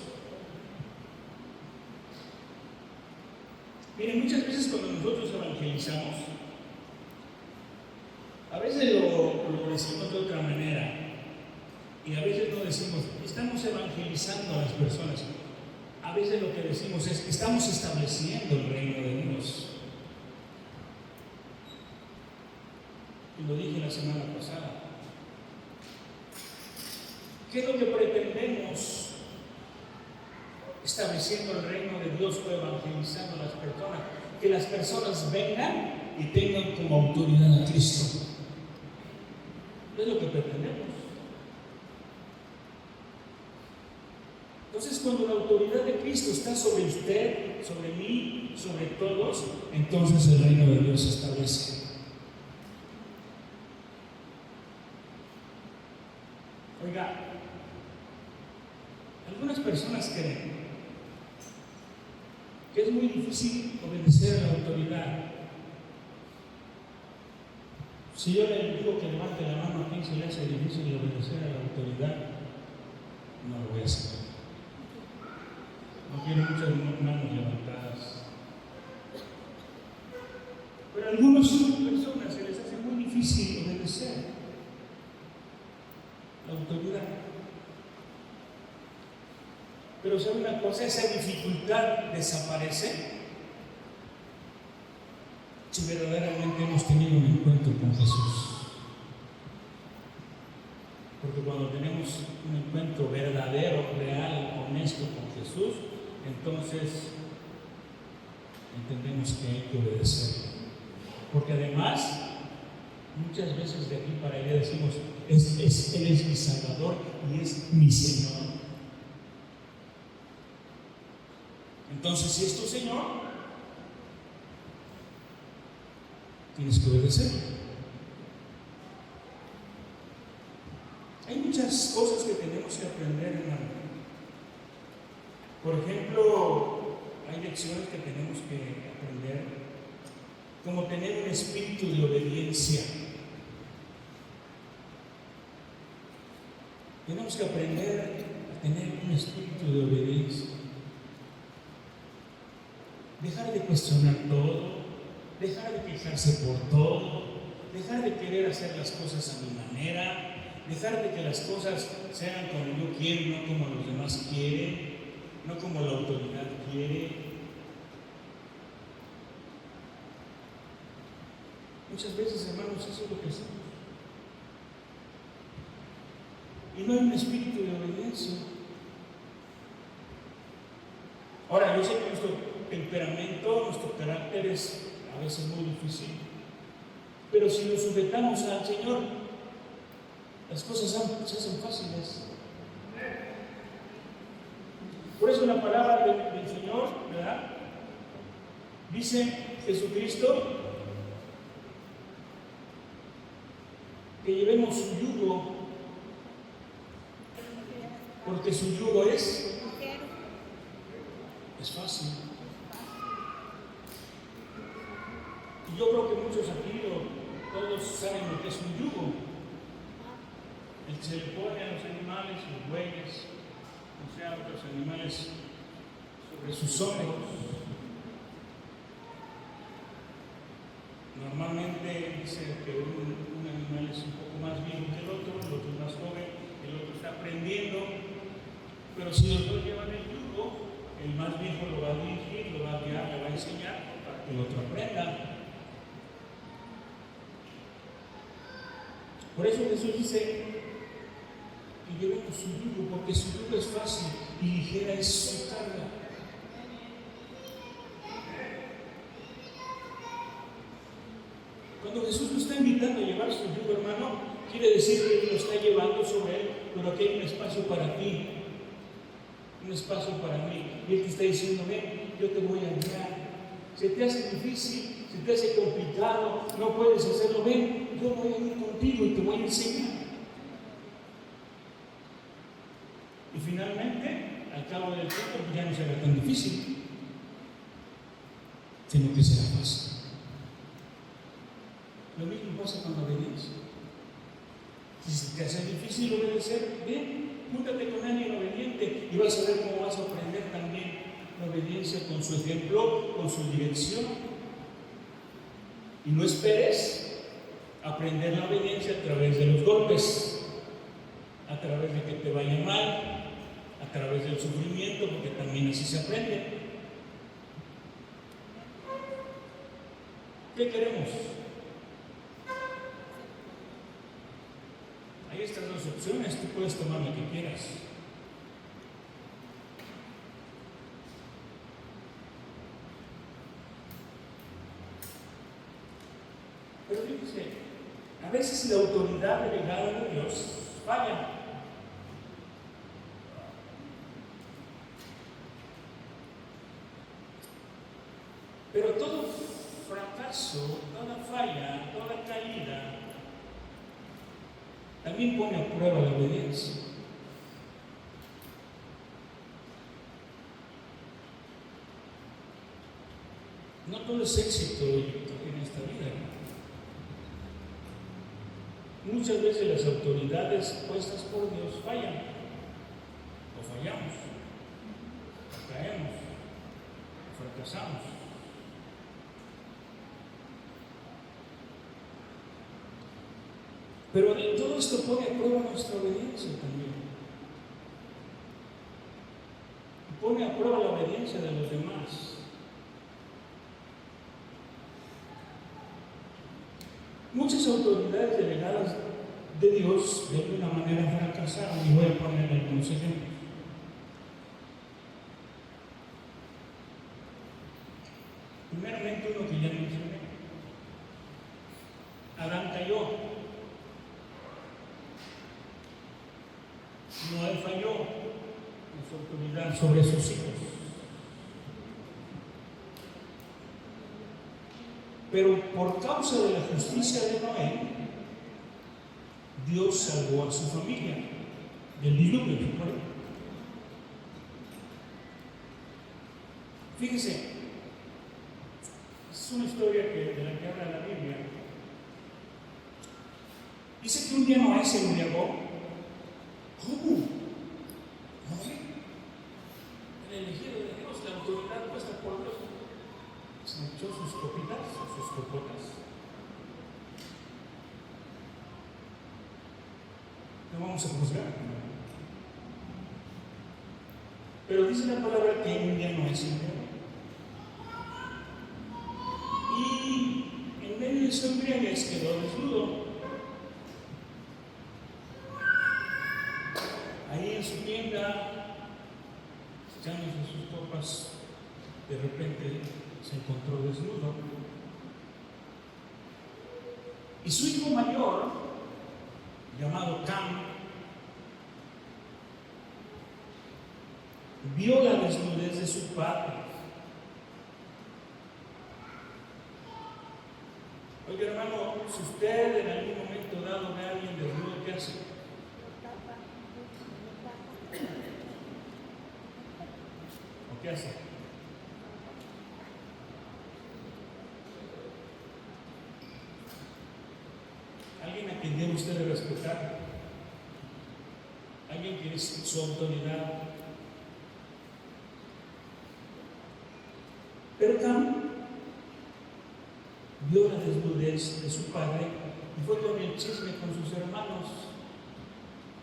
Speaker 1: Miren, muchas veces cuando nosotros evangelizamos, a veces lo decimos de otra manera. Y a veces no decimos, estamos evangelizando a las personas. A veces lo que decimos es, estamos estableciendo el reino de Dios. Y lo dije la semana pasada. ¿Qué es lo que pretendemos estableciendo el reino de Dios o evangelizando a las personas? Que las personas vengan y tengan como autoridad a Cristo. Es lo que pretendemos. Entonces, cuando la autoridad de Cristo está sobre usted, sobre mí, sobre todos, entonces el reino de Dios se establece. Oiga, algunas personas creen que es muy difícil obedecer a la autoridad. Si yo le digo que levante la mano a quien se le hace difícil obedecer a la autoridad, no lo voy a hacer. No quiero muchas manos levantadas. Pero a algunas personas se les hace muy difícil obedecer la autoridad. Pero ¿sabe una cosa? Esa dificultad desaparece si verdaderamente hemos tenido un encuentro con Jesús. Porque cuando tenemos un encuentro verdadero, real, honesto con Jesús, entonces entendemos que hay que obedecer. Porque además, muchas veces de aquí para allá decimos, Él es mi Salvador y es mi Señor. Entonces, si es tu Señor, tienes que obedecer. Hay muchas cosas que tenemos que aprender, hermano. Por ejemplo, hay lecciones que tenemos que aprender, como tener un espíritu de obediencia. Tenemos que aprender a tener un espíritu de obediencia. Dejar de cuestionar todo, dejar de quejarse por todo, dejar de querer hacer las cosas a mi manera, dejar de que las cosas sean como yo quiero, no como los demás quieren, no como la autoridad quiere. Muchas veces, hermanos, eso es lo que hacemos. Y no hay un espíritu de obediencia. Ahora, yo sé que nuestro temperamento, nuestro carácter es a veces muy difícil, pero si nos sujetamos al Señor, las cosas se hacen fáciles. Por eso la palabra del Señor, ¿verdad? Dice Jesucristo que llevemos su yugo, porque su yugo es fácil. Y yo creo que muchos aquí, todos saben lo que es un yugo. El que se le pone a los animales, los bueyes, o sea, otros animales sobre sus hombros. Normalmente dice que un animal es un poco más viejo que el otro es más joven, el otro está aprendiendo, pero si los dos llevan el yugo, el más viejo lo va a dirigir, lo va a guiar, le va a enseñar para que el otro aprenda. Por eso Jesús dice que llevemos su yugo, porque su yugo es fácil y ligera es su carga. Cuando Jesús nos está invitando a llevar su yugo, hermano, quiere decir que Él lo está llevando sobre Él, pero aquí hay un espacio para ti, un espacio para mí. Y Él te está diciendo, ven, yo te voy a guiar. Se te hace difícil, se te hace complicado, no puedes hacerlo, ven, yo voy a ir contigo y te voy a enseñar. Y finalmente, al cabo del tiempo, ya no será tan difícil, sino que será fácil. Lo mismo pasa con la obediencia. Si se te hace difícil obedecer, ven, júntate con alguien obediente y vas a ver cómo vas a aprender también la obediencia con su ejemplo, con su dirección. Y no esperes aprender la obediencia a través de los golpes, a través de que te vaya mal, a través del sufrimiento, porque también así se aprende. ¿Qué queremos? Hay estas dos opciones, tú puedes tomar lo que quieras. Pero fíjense, a veces la autoridad delegada de Dios falla. Pero todo fracaso, toda falla, toda caída, también pone a prueba la obediencia. No todo es éxito en esta vida. Muchas veces las autoridades puestas por Dios fallan, o fallamos, o caemos, o fracasamos. Pero todo esto pone a prueba nuestra obediencia también. Y pone a prueba la obediencia de los demás. Muchas autoridades delegadas de Dios de alguna manera fracasaron, y voy a poner algunos ejemplos. Primeramente, uno que ya mencioné. Adán cayó. Noé falló en su autoridad sobre sus hijos. Pero por causa de la justicia de Noé, Dios salvó a su familia del diluvio. Fíjense, es una historia de la que habla la Biblia. Dice que un día Noé se embriagó. ¿Cómo? Noé, el elegido de Dios, la autoridad puesta por Dios, se echó sus copitas o sus copotas. No vamos a juzgar. Pero dice la palabra que un día Noé se embriagó. Y en medio de su embriaguez quedó desnudo. Ahí en su tienda, echándose sus copas, de repente se encontró desnudo. Y su hijo mayor, llamado Cam, vio la desnudez de su padre. Oye, hermano, si usted en algún momento dado ve a alguien desnudo, ¿qué hace? ¿O qué hace? Alguien a quien debe usted de respetar, alguien que es su autoridad. Pero Cam vio la desnudez de su padre y fue con el chisme con sus hermanos.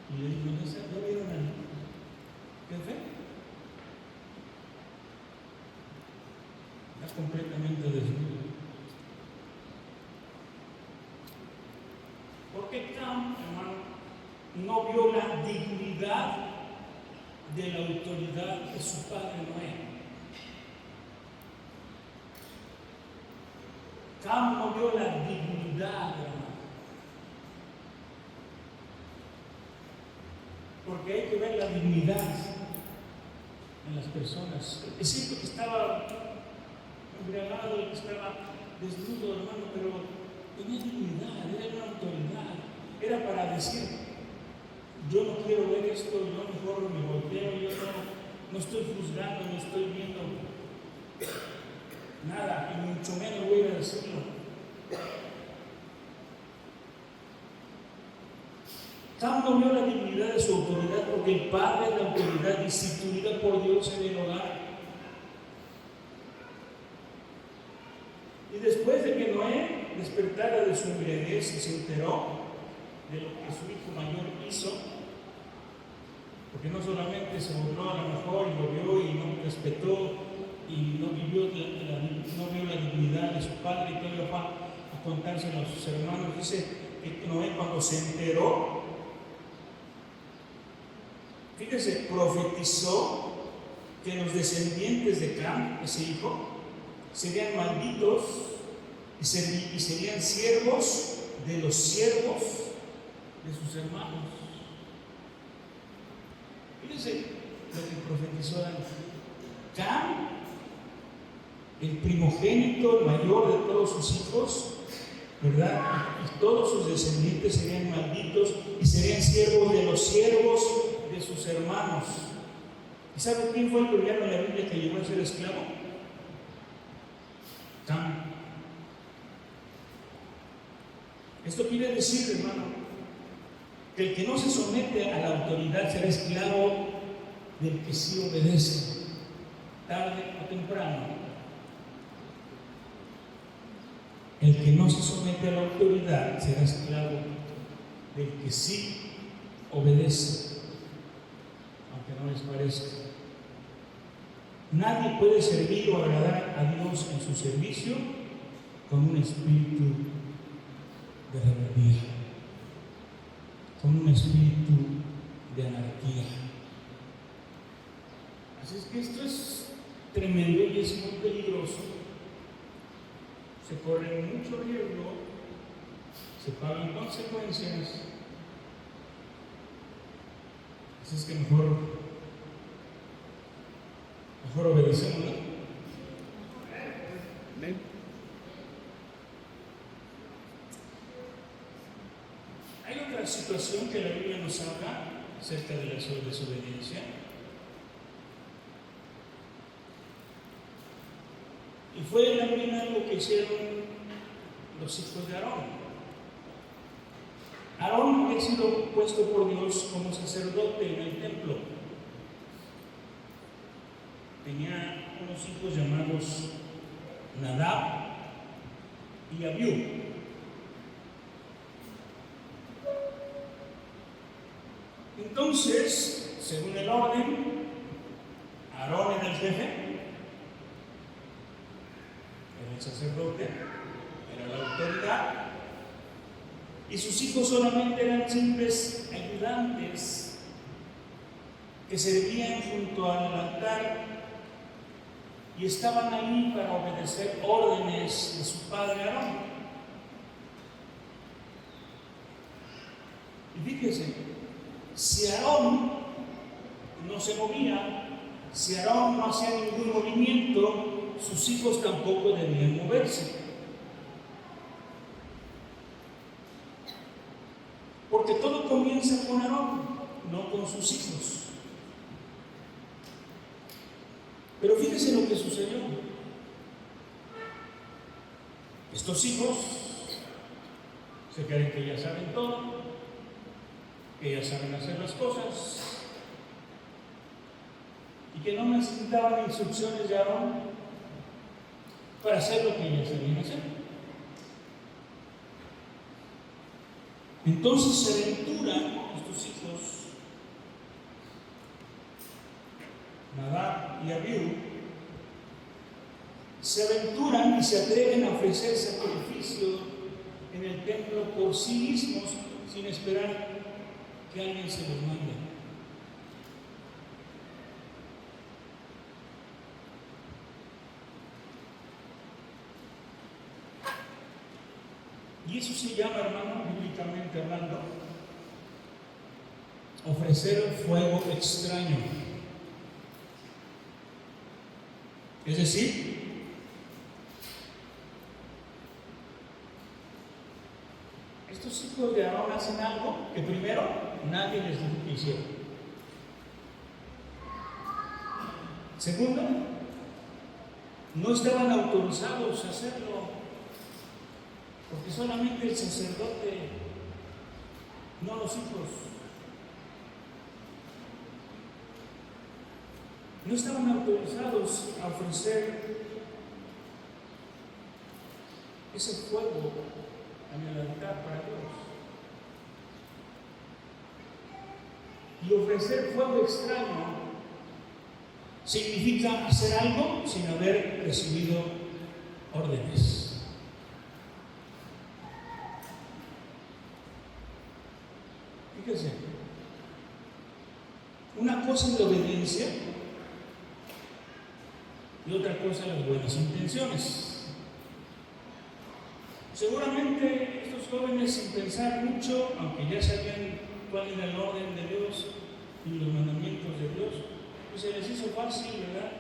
Speaker 1: Y le dijo: ¿no vieron a qué fe? Está completamente desnudo. Porque Cam, hermano, no vio la dignidad de la autoridad de su padre Noé. Cam no vio la dignidad, hermano. Porque hay que ver la dignidad en las personas. Es cierto que estaba embriagado y que estaba desnudo, hermano, pero tenía dignidad, era una autoridad. Era para decir: yo no quiero ver esto, yo mejor me volteo, yo no estoy juzgando, no estoy viendo nada, y mucho menos voy a decirlo. Cam no vio la dignidad de su autoridad porque el padre es la autoridad instituida por Dios en el hogar. Y después de que Noé despertara de su embriaguez y se enteró de lo que su hijo mayor hizo, porque no solamente se burló a lo mejor y lo vio y no respetó y no vio la dignidad de su padre, y todavía fue a contárselo a sus hermanos. Dice que Noé, cuando se enteró, fíjese, profetizó que los descendientes de Cam, ese hijo, serían malditos y serían siervos de los siervos de sus hermanos. Fíjense lo que profetizó Cam, el primogénito, el mayor de todos sus hijos, ¿verdad? Y todos sus descendientes serían malditos y serían siervos de los siervos de sus hermanos. ¿Y sabe quién fue el primero en la Biblia que llegó a ser esclavo? Cam. Esto quiere decir, hermano, que el que no se somete a la autoridad será esclavo del que sí obedece, tarde o temprano. El que no se somete a la autoridad será esclavo del que sí obedece, aunque no les parezca. Nadie puede servir o agradar a Dios en su servicio con un espíritu de rebeldía, con un espíritu de anarquía. Así es que esto es tremendo y es muy peligroso. Se corre mucho riesgo, se pagan consecuencias. Así es que mejor obedecemos, ¿no? Hay otra situación que la Biblia nos habla acerca de la desobediencia. Y fue también algo que hicieron los hijos de Aarón. Aarón había sido puesto por Dios como sacerdote en el templo. Tenía unos hijos llamados Nadab y Abiú. Entonces, según el orden, Aarón era el jefe, era el sacerdote, era la autoridad, y sus hijos solamente eran simples ayudantes que servían junto al altar y estaban ahí para obedecer órdenes de su padre Aarón. Y fíjese, si Aarón no se movía, Si Aarón no hacía ningún movimiento, sus hijos tampoco debían moverse. Porque todo comienza con Aarón, no con sus hijos. Pero fíjense lo que sucedió. Estos hijos se creen que ya saben todo, que ya saben hacer las cosas y que no necesitaban instrucciones de Aarón para hacer lo que ellos sabían hacer. Entonces se aventuran estos hijos, Nadab y Abiú, se aventuran y se atreven a ofrecer sacrificio en el templo por sí mismos sin esperar que alguien se los mande. Y eso se llama, hermano, bíblicamente hablando, ofrecer fuego extraño. Es decir, estos hijos de Aarón hacen algo que primero nadie les dijo que hicieran. Segundo, no estaban autorizados a hacerlo, porque solamente el sacerdote, no los hijos. No estaban autorizados a ofrecer ese fuego en el altar para Dios. Y ofrecer fuego extraño significa hacer algo sin haber recibido órdenes. Fíjense, una cosa es la obediencia y otra cosa las buenas intenciones. Seguramente estos jóvenes, sin pensar mucho, aunque ya sabían cuál era el orden de Dios y los mandamientos de Dios, pues se les hizo fácil, ¿verdad?,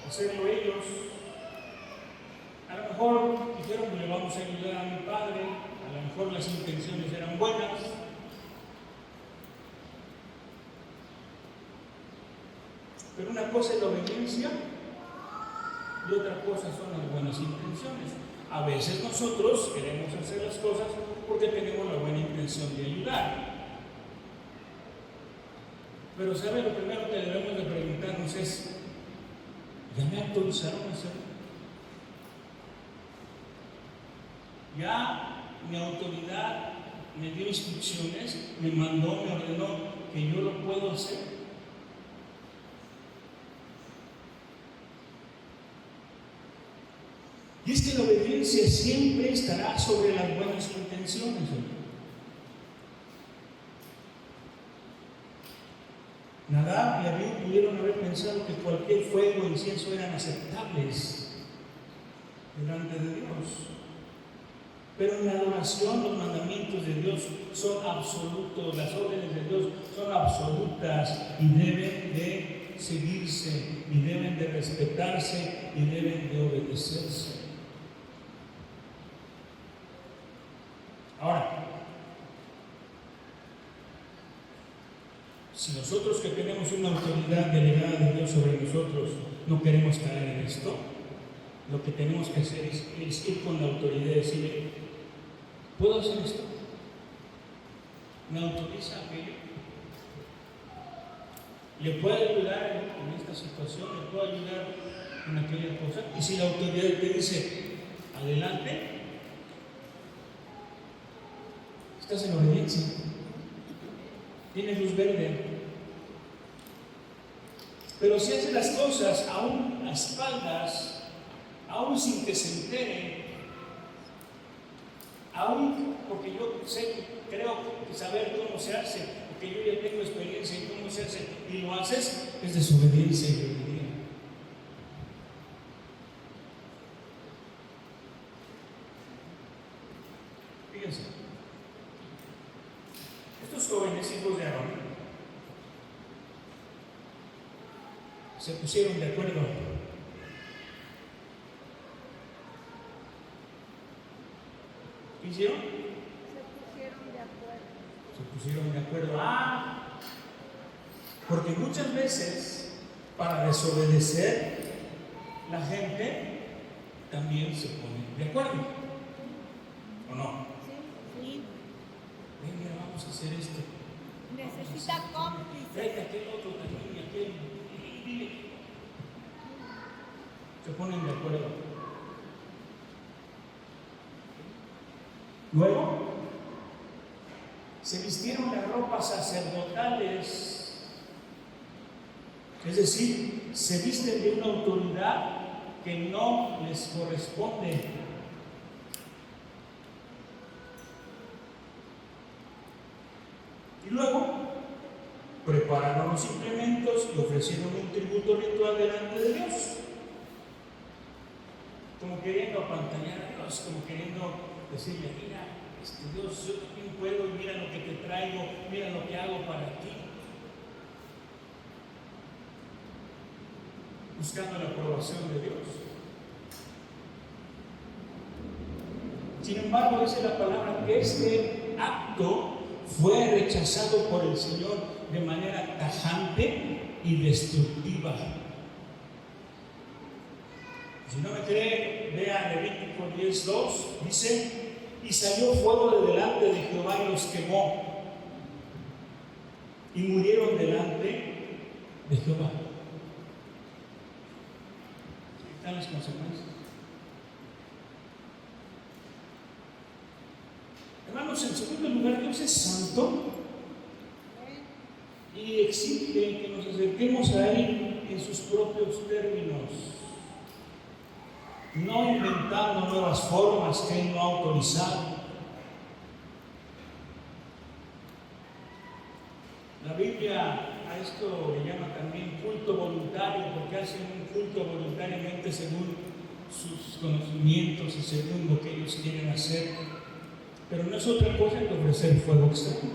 Speaker 1: hacerlo ellos. A lo mejor dijeron que le vamos a ayudar a mi padre, a lo mejor las intenciones eran buenas. Pero una cosa es la obediencia y otra cosa son las buenas intenciones. A veces nosotros queremos hacer las cosas porque tenemos la buena intención de ayudar. Pero ¿sabe? Lo primero que debemos de preguntarnos es, ¿ya me autorizaron a hacerlo? ¿Ya mi autoridad me dio instrucciones, me mandó, me ordenó que yo lo puedo hacer? Y es que la obediencia siempre estará sobre las buenas intenciones. Nadab y Abiú pudieron haber pensado que cualquier fuego o incienso eran aceptables delante de Dios. Pero en la adoración los mandamientos de Dios son absolutos, las órdenes de Dios son absolutas y deben de seguirse, y deben de respetarse, y deben de obedecerse. Ahora, si nosotros que tenemos una autoridad delegada de Dios sobre nosotros no queremos caer en esto, lo que tenemos que hacer es ir con la autoridad y decirle, ¿puedo hacer esto? ¿Me autoriza aquello? ¿Le puedo ayudar en esta situación? ¿Le puedo ayudar en aquella cosa? Y si la autoridad te dice, adelante, estás en obediencia, tienes luz verde. Pero si haces las cosas aún a espaldas, aún sin que se enteren, aún porque yo creo saber cómo se hace, porque yo ya tengo experiencia en cómo se hace, y lo haces, es desobediencia y rebeldía. Fíjense, estos jóvenes hijos de Aarón se pusieron de acuerdo. ¿Qué hicieron?
Speaker 2: Se pusieron de acuerdo.
Speaker 1: Se pusieron de acuerdo. Porque muchas veces, para desobedecer, la gente también se pone de acuerdo. ¿O no?
Speaker 2: Sí.
Speaker 1: Venga, vamos a hacer esto.
Speaker 2: Necesita cómplices.
Speaker 1: Tráete aquel otro también y aquel. Se ponen de acuerdo. Luego, se vistieron las ropas sacerdotales, es decir, se visten de una autoridad que no les corresponde. Y luego, prepararon los implementos y ofrecieron un tributo ritual delante de Dios, como queriendo apantallar a Dios, como queriendo decirle: mira, Dios, yo también puedo, y mira lo que te traigo, mira lo que hago para ti. Buscando la aprobación de Dios. Sin embargo, dice la palabra que este acto fue rechazado por el Señor de manera tajante y destructiva. Si no me cree, vea Levítico 10:2, dice: y salió fuego de delante de Jehová y los quemó, y murieron delante de Jehová. ¿Qué están las consecuencias? Hermanos, en segundo lugar, Dios es santo y exige que nos acerquemos a Él en sus propios términos, no inventando nuevas formas que Él no ha autorizado. La Biblia a esto le llama también culto voluntario, porque hacen un culto voluntariamente según sus conocimientos y según lo que ellos quieren hacer. Pero no es otra cosa que ofrecer fuego externo.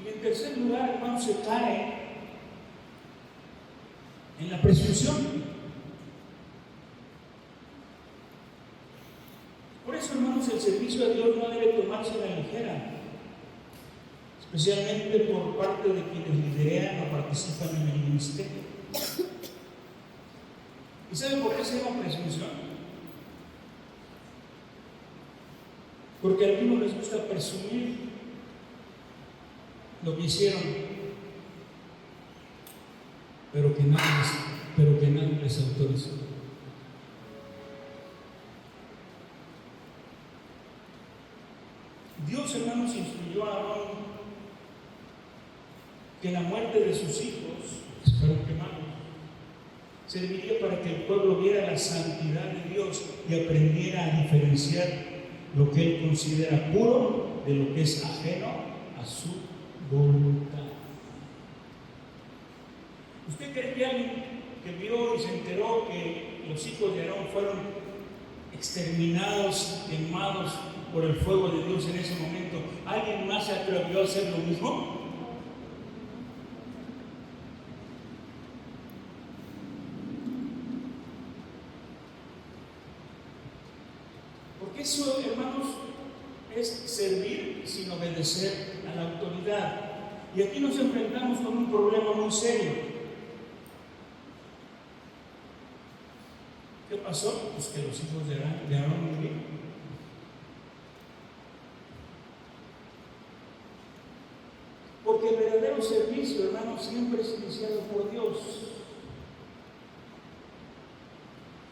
Speaker 1: Y en tercer lugar, hermanos, se cae en la presunción. Por eso, hermanos, el servicio a Dios no debe tomarse a la ligera, especialmente por parte de quienes lideran o participan en el ministerio. ¿Y saben por qué se llama presunción? Porque a algunos les gusta presumir lo que hicieron, pero que nadie les autorizó. Dios, hermanos, instruyó a Aarón que la muerte de sus hijos, espero que malos, serviría para que el pueblo viera la santidad de Dios y aprendiera a diferenciar lo que él considera puro de lo que es ajeno a su voluntad. ¿Usted cree que alguien que vio y se enteró que los hijos de Aarón fueron exterminados, quemados por el fuego de Dios en ese momento, alguien más se atrevió a hacer lo mismo? Porque eso, hermanos, es servir sin obedecer a la autoridad. Y aquí nos enfrentamos con un problema muy serio. ¿Qué pasó? Pues que los hijos de Aarón murieron. Porque el verdadero servicio, hermanos, siempre es iniciado por Dios.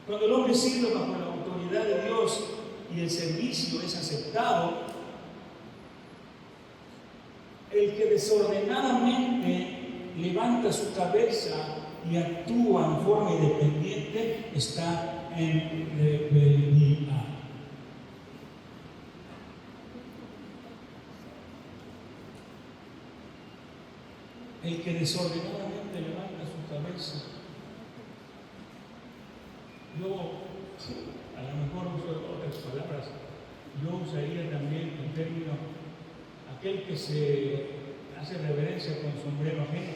Speaker 1: Cuando el hombre sirve bajo la autoridad de Dios y el servicio es aceptado, el que desordenadamente levanta su cabeza y actúa en forma independiente está en rebeldía. El que desordenadamente levanta su cabeza. Yo, a lo mejor uso otras palabras, yo usaría también el término aquel que se hace reverencia con sombrero ajeno.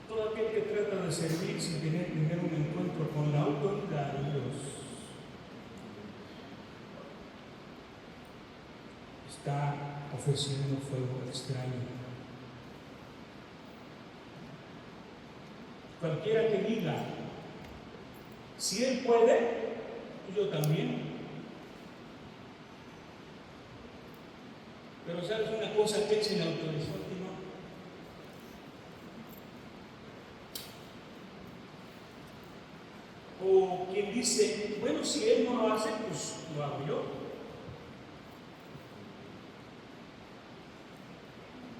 Speaker 1: Todo aquel que trata de servir sin tener primero un encuentro con la autoridad de Dios está ofreciendo fuego extraño. Cualquiera que diga, si él puede, yo también. Pero sabes una cosa, que él se le autorizó a ti, ¿no? O quien dice, bueno, si él no lo hace, pues lo hago yo.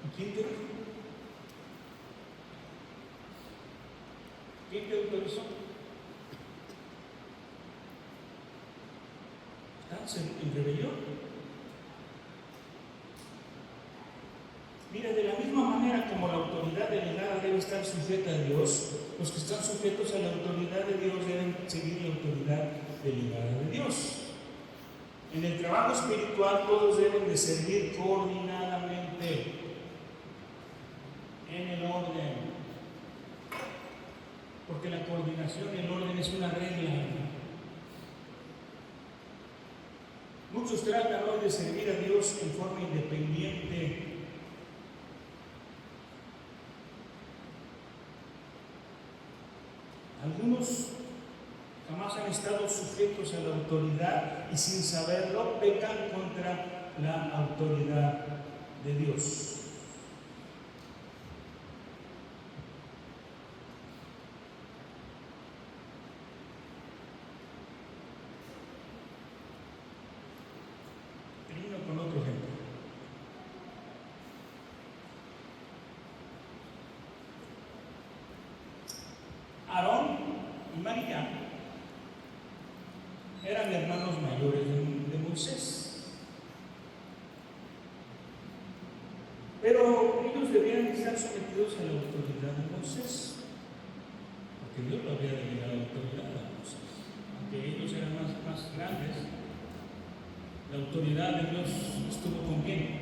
Speaker 1: ¿Y quién te dijo? ¿Quién te autorizó? ¿Estás en rebelión? Mira, de la misma manera como la autoridad delegada debe estar sujeta a Dios, los que están sujetos a la autoridad de Dios deben seguir la autoridad delegada de Dios. En el trabajo espiritual todos deben de servir coordinadamente, en el orden. Porque la coordinación y el orden es una regla. Muchos tratan hoy de servir a Dios en forma independiente. Algunos jamás han estado sujetos a la autoridad y sin saberlo pecan contra la autoridad de Dios. Con otro ejemplo. Aarón y María eran hermanos mayores de Moisés, pero ellos debían estar sometidos a la autoridad de Moisés, porque Dios lo había delegado la autoridad a Moisés, aunque ellos eran más grandes. La autoridad de Dios estuvo con quién?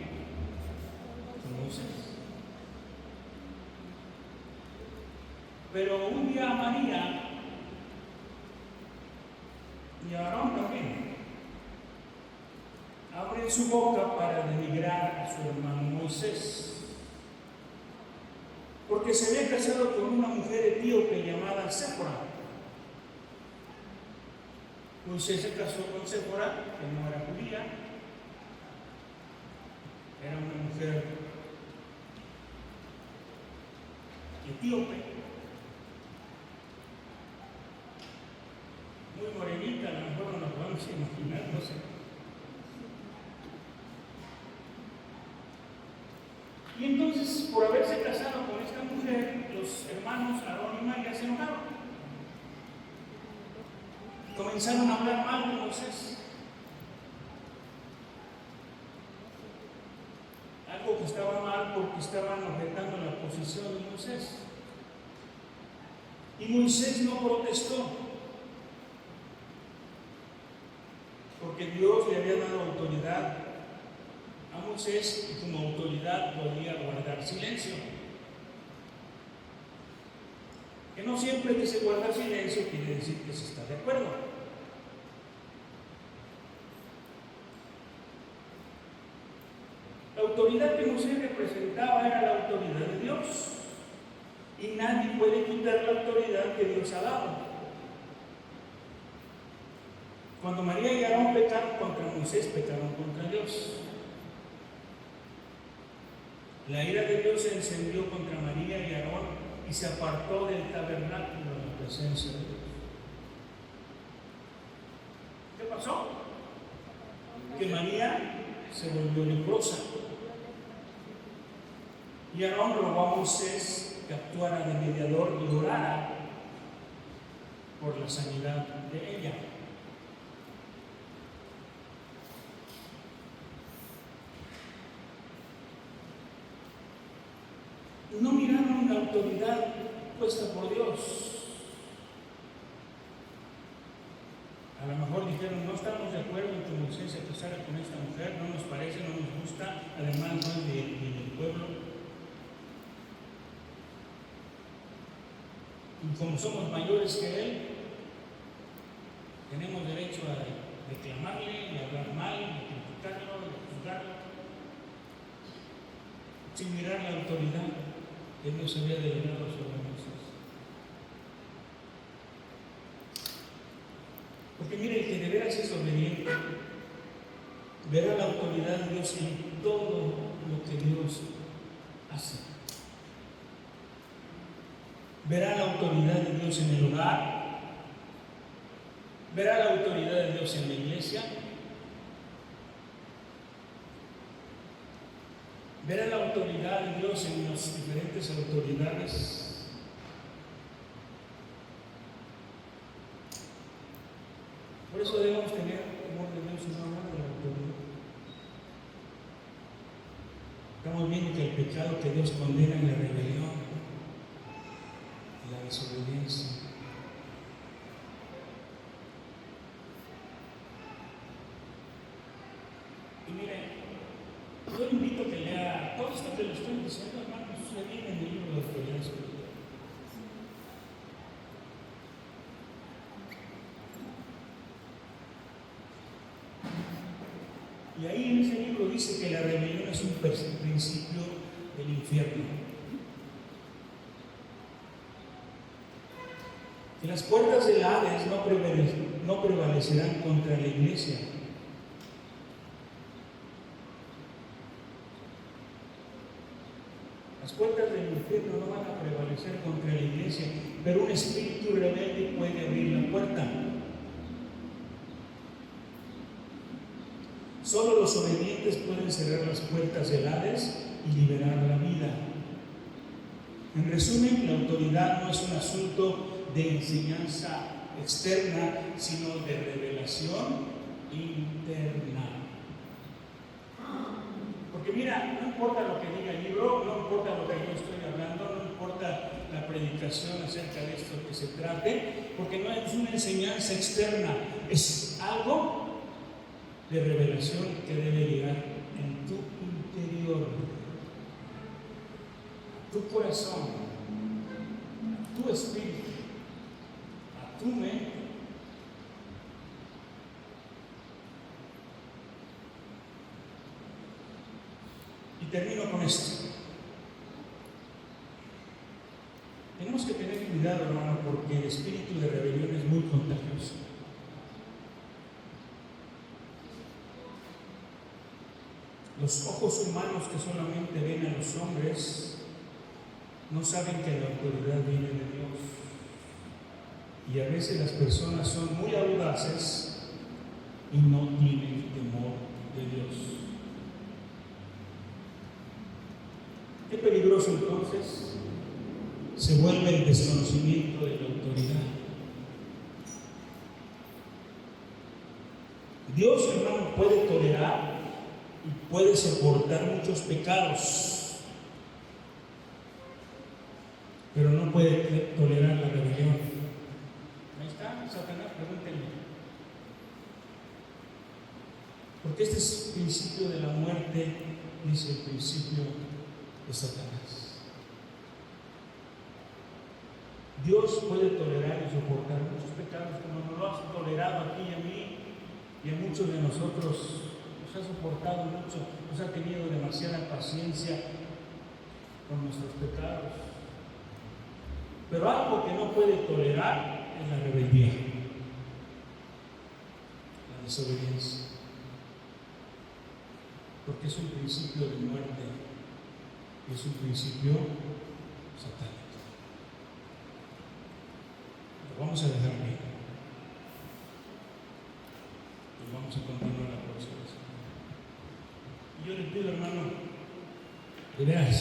Speaker 1: Con Moisés. Pero un día María y Aarón también abren su boca para denigrar a su hermano Moisés, porque se había casado con una mujer etíope llamada Séfora. Moisés se casó con Séfora, que no era judía, era una mujer etíope, muy morenita, a lo mejor no la podemos imaginar, no sé. Y entonces, por haberse casado con esta mujer, los hermanos Aarón y María se enojaron. Comenzaron a hablar mal de Moisés. Algo que estaba mal porque estaban objetando la posición de Moisés. Y Moisés no protestó, porque Dios le había dado autoridad a Moisés y como autoridad podía guardar silencio. Que no siempre dice guardar silencio quiere decir que se está de acuerdo. La autoridad que Moisés representaba era la autoridad de Dios, y nadie puede quitar la autoridad que Dios ha dado. Cuando María y Aarón pecaron contra Moisés, pecaron contra Dios. La ira de Dios se encendió contra María y Aarón y se apartó del tabernáculo en la presencia de Dios. ¿Qué pasó? Que María se volvió leprosa. Y Aarón rogó a Moisés que actuara de mediador y orara por la sanidad de ella. No miraron la autoridad puesta por Dios. A lo mejor dijeron, no estamos de acuerdo en que Moisés se casara con esta mujer, no nos parece, no nos gusta, además no es del pueblo. Y como somos mayores que él, tenemos derecho a reclamarle, de hablar mal, de criticarlo, de juzgarlo, sin mirar la autoridad que Dios había delegado sobre Moisés. Porque mire, el que de veras es obediente, verá la autoridad de Dios en todo lo que Dios hace. Verá la autoridad de Dios en el hogar, verá la autoridad de Dios en la iglesia, verá la autoridad de Dios en las diferentes autoridades. Por eso debemos tener temor de Dios y no amor de la autoridad. Estamos viendo que el pecado que Dios condena es la rebelión y la desobediencia. Y mire, yo le invito a que lea todo esto que le estoy diciendo, hermanos, se viene en el libro de autoridad espiritual. Y ahí en ese libro dice que la rebelión es un principio del infierno. Que las puertas del Hades no prevalecerán contra la iglesia. Las puertas del infierno no van a prevalecer contra la iglesia, pero un espíritu rebelde puede abrir la puerta. Solo los obedientes pueden cerrar las puertas del Hades y liberar la vida. En resumen, la autoridad no es un asunto de enseñanza externa, sino de revelación interna. Porque mira, no importa lo que diga el libro, no importa lo que yo estoy hablando, no importa la predicación acerca de esto que se trate, porque no es una enseñanza externa, es algo de revelación que debe llegar en tu interior, a tu corazón, a tu espíritu, a tu mente. Y termino con esto. Tenemos que tener cuidado, hermano, porque el espíritu de rebelión es muy contagioso. Los ojos humanos que solamente ven a los hombres no saben que la autoridad viene de Dios. Y a veces las personas son muy audaces y no tienen temor de Dios. Qué peligroso entonces se vuelve el desconocimiento de la autoridad. Dios, hermano, puede tolerar y puede soportar muchos pecados, pero no puede tolerar la rebelión. Ahí está, Satanás, pregúntenle. Porque este es el principio de la muerte, dice el principio de Satanás. Dios puede tolerar y soportar muchos pecados, como nos lo ha tolerado aquí y a mí y a muchos de nosotros. Nos ha soportado mucho, nos ha tenido demasiada paciencia con nuestros pecados. Pero algo que no puede tolerar es la rebeldía, la desobediencia, porque es un principio de muerte y es un principio satánico. Lo vamos a dejar bien y vamos a continuar la próxima semana. Y yo le pido, hermano, de veras,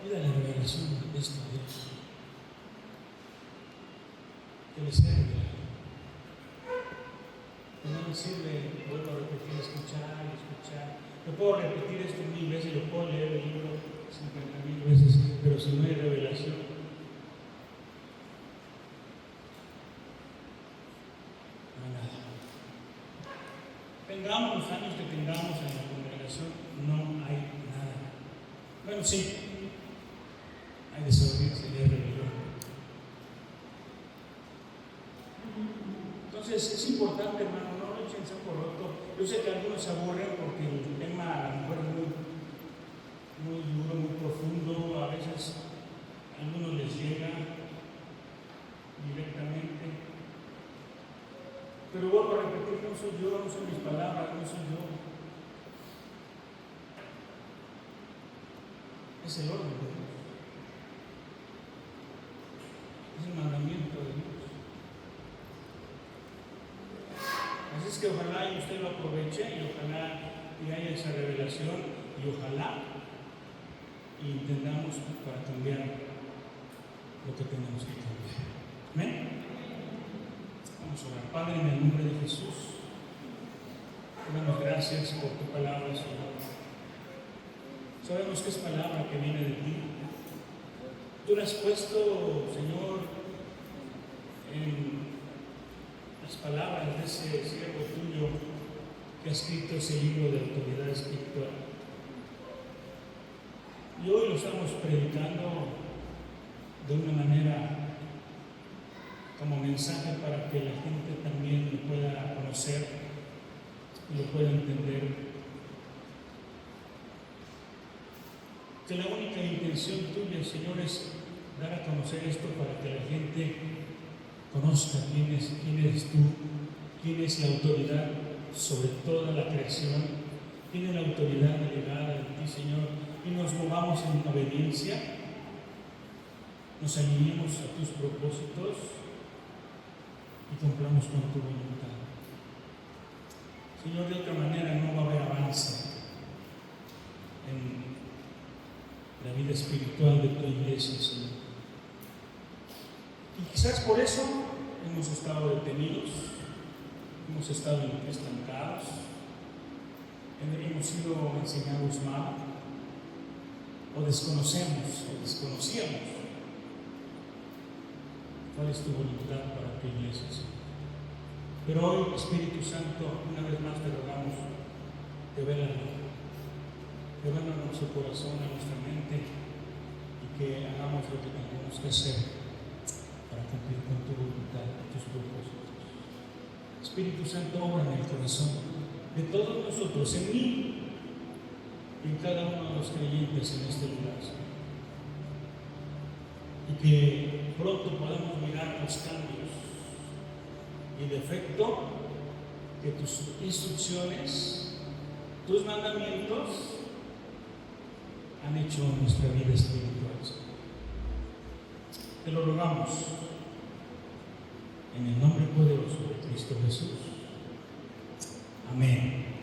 Speaker 1: pida la revelación de esto a Dios, que le sea revelado. Que no me sirve, vuelvo a repetir, escuchar. Yo puedo repetir esto 1000 veces, yo puedo leer el libro 50,000 veces, pero si no hay revelación, tengamos los años que tengamos en la congregación, no hay nada. Bueno, sí, hay desobediencia y hay rebelión. Entonces es importante, hermano, no lo echen saco roto. Yo sé que algunos se aburren porque el tema a lo mejor es muy duro, muy profundo, a veces a algunos les llega directamente. Pero vuelvo a repetir, no soy yo, no son mis palabras, no soy yo. Es el orden de Dios. Es el mandamiento de Dios. Así es que ojalá y usted lo aproveche y ojalá y haya esa revelación y ojalá y entendamos para cambiar lo que tenemos que cambiar. ¿Amén? Vamos a orar. Padre, en el nombre de Jesús, te damos gracias por tu palabra, Señor. Sabemos que es palabra que viene de ti. Tú la has puesto, Señor, en las palabras de ese siervo tuyo que ha escrito ese libro de autoridad espiritual. Y hoy lo estamos predicando de una manera como mensaje para que la gente también lo pueda conocer y lo pueda entender. Que la única intención tuya, Señor, es dar a conocer esto para que la gente conozca quién eres tú, quién es la autoridad sobre toda la creación, quién es la autoridad delegada de ti, Señor, y nos movamos en obediencia, nos alineemos a tus propósitos y cumplamos con tu voluntad. Señor, de otra manera no va a haber avance en la vida espiritual de tu iglesia, Señor. Y quizás por eso hemos estado detenidos, hemos estado estancados, hemos sido enseñados mal, o desconocíamos cuál es tu voluntad para tu iglesia, Señor. Pero hoy, Espíritu Santo, una vez más te rogamos, revela nuestro corazón, a nuestra mente, y que hagamos lo que tengamos que hacer para cumplir con tu voluntad y tus propósitos. Espíritu Santo, obra en el corazón de todos nosotros, en mí y en cada uno de los creyentes en este lugar, Señor. Y que pronto podamos mirar los cambios y de efecto que tus instrucciones, tus mandamientos han hecho en nuestra vida espiritual, Señor. Te lo rogamos en el nombre poderoso de Cristo Jesús. Amén.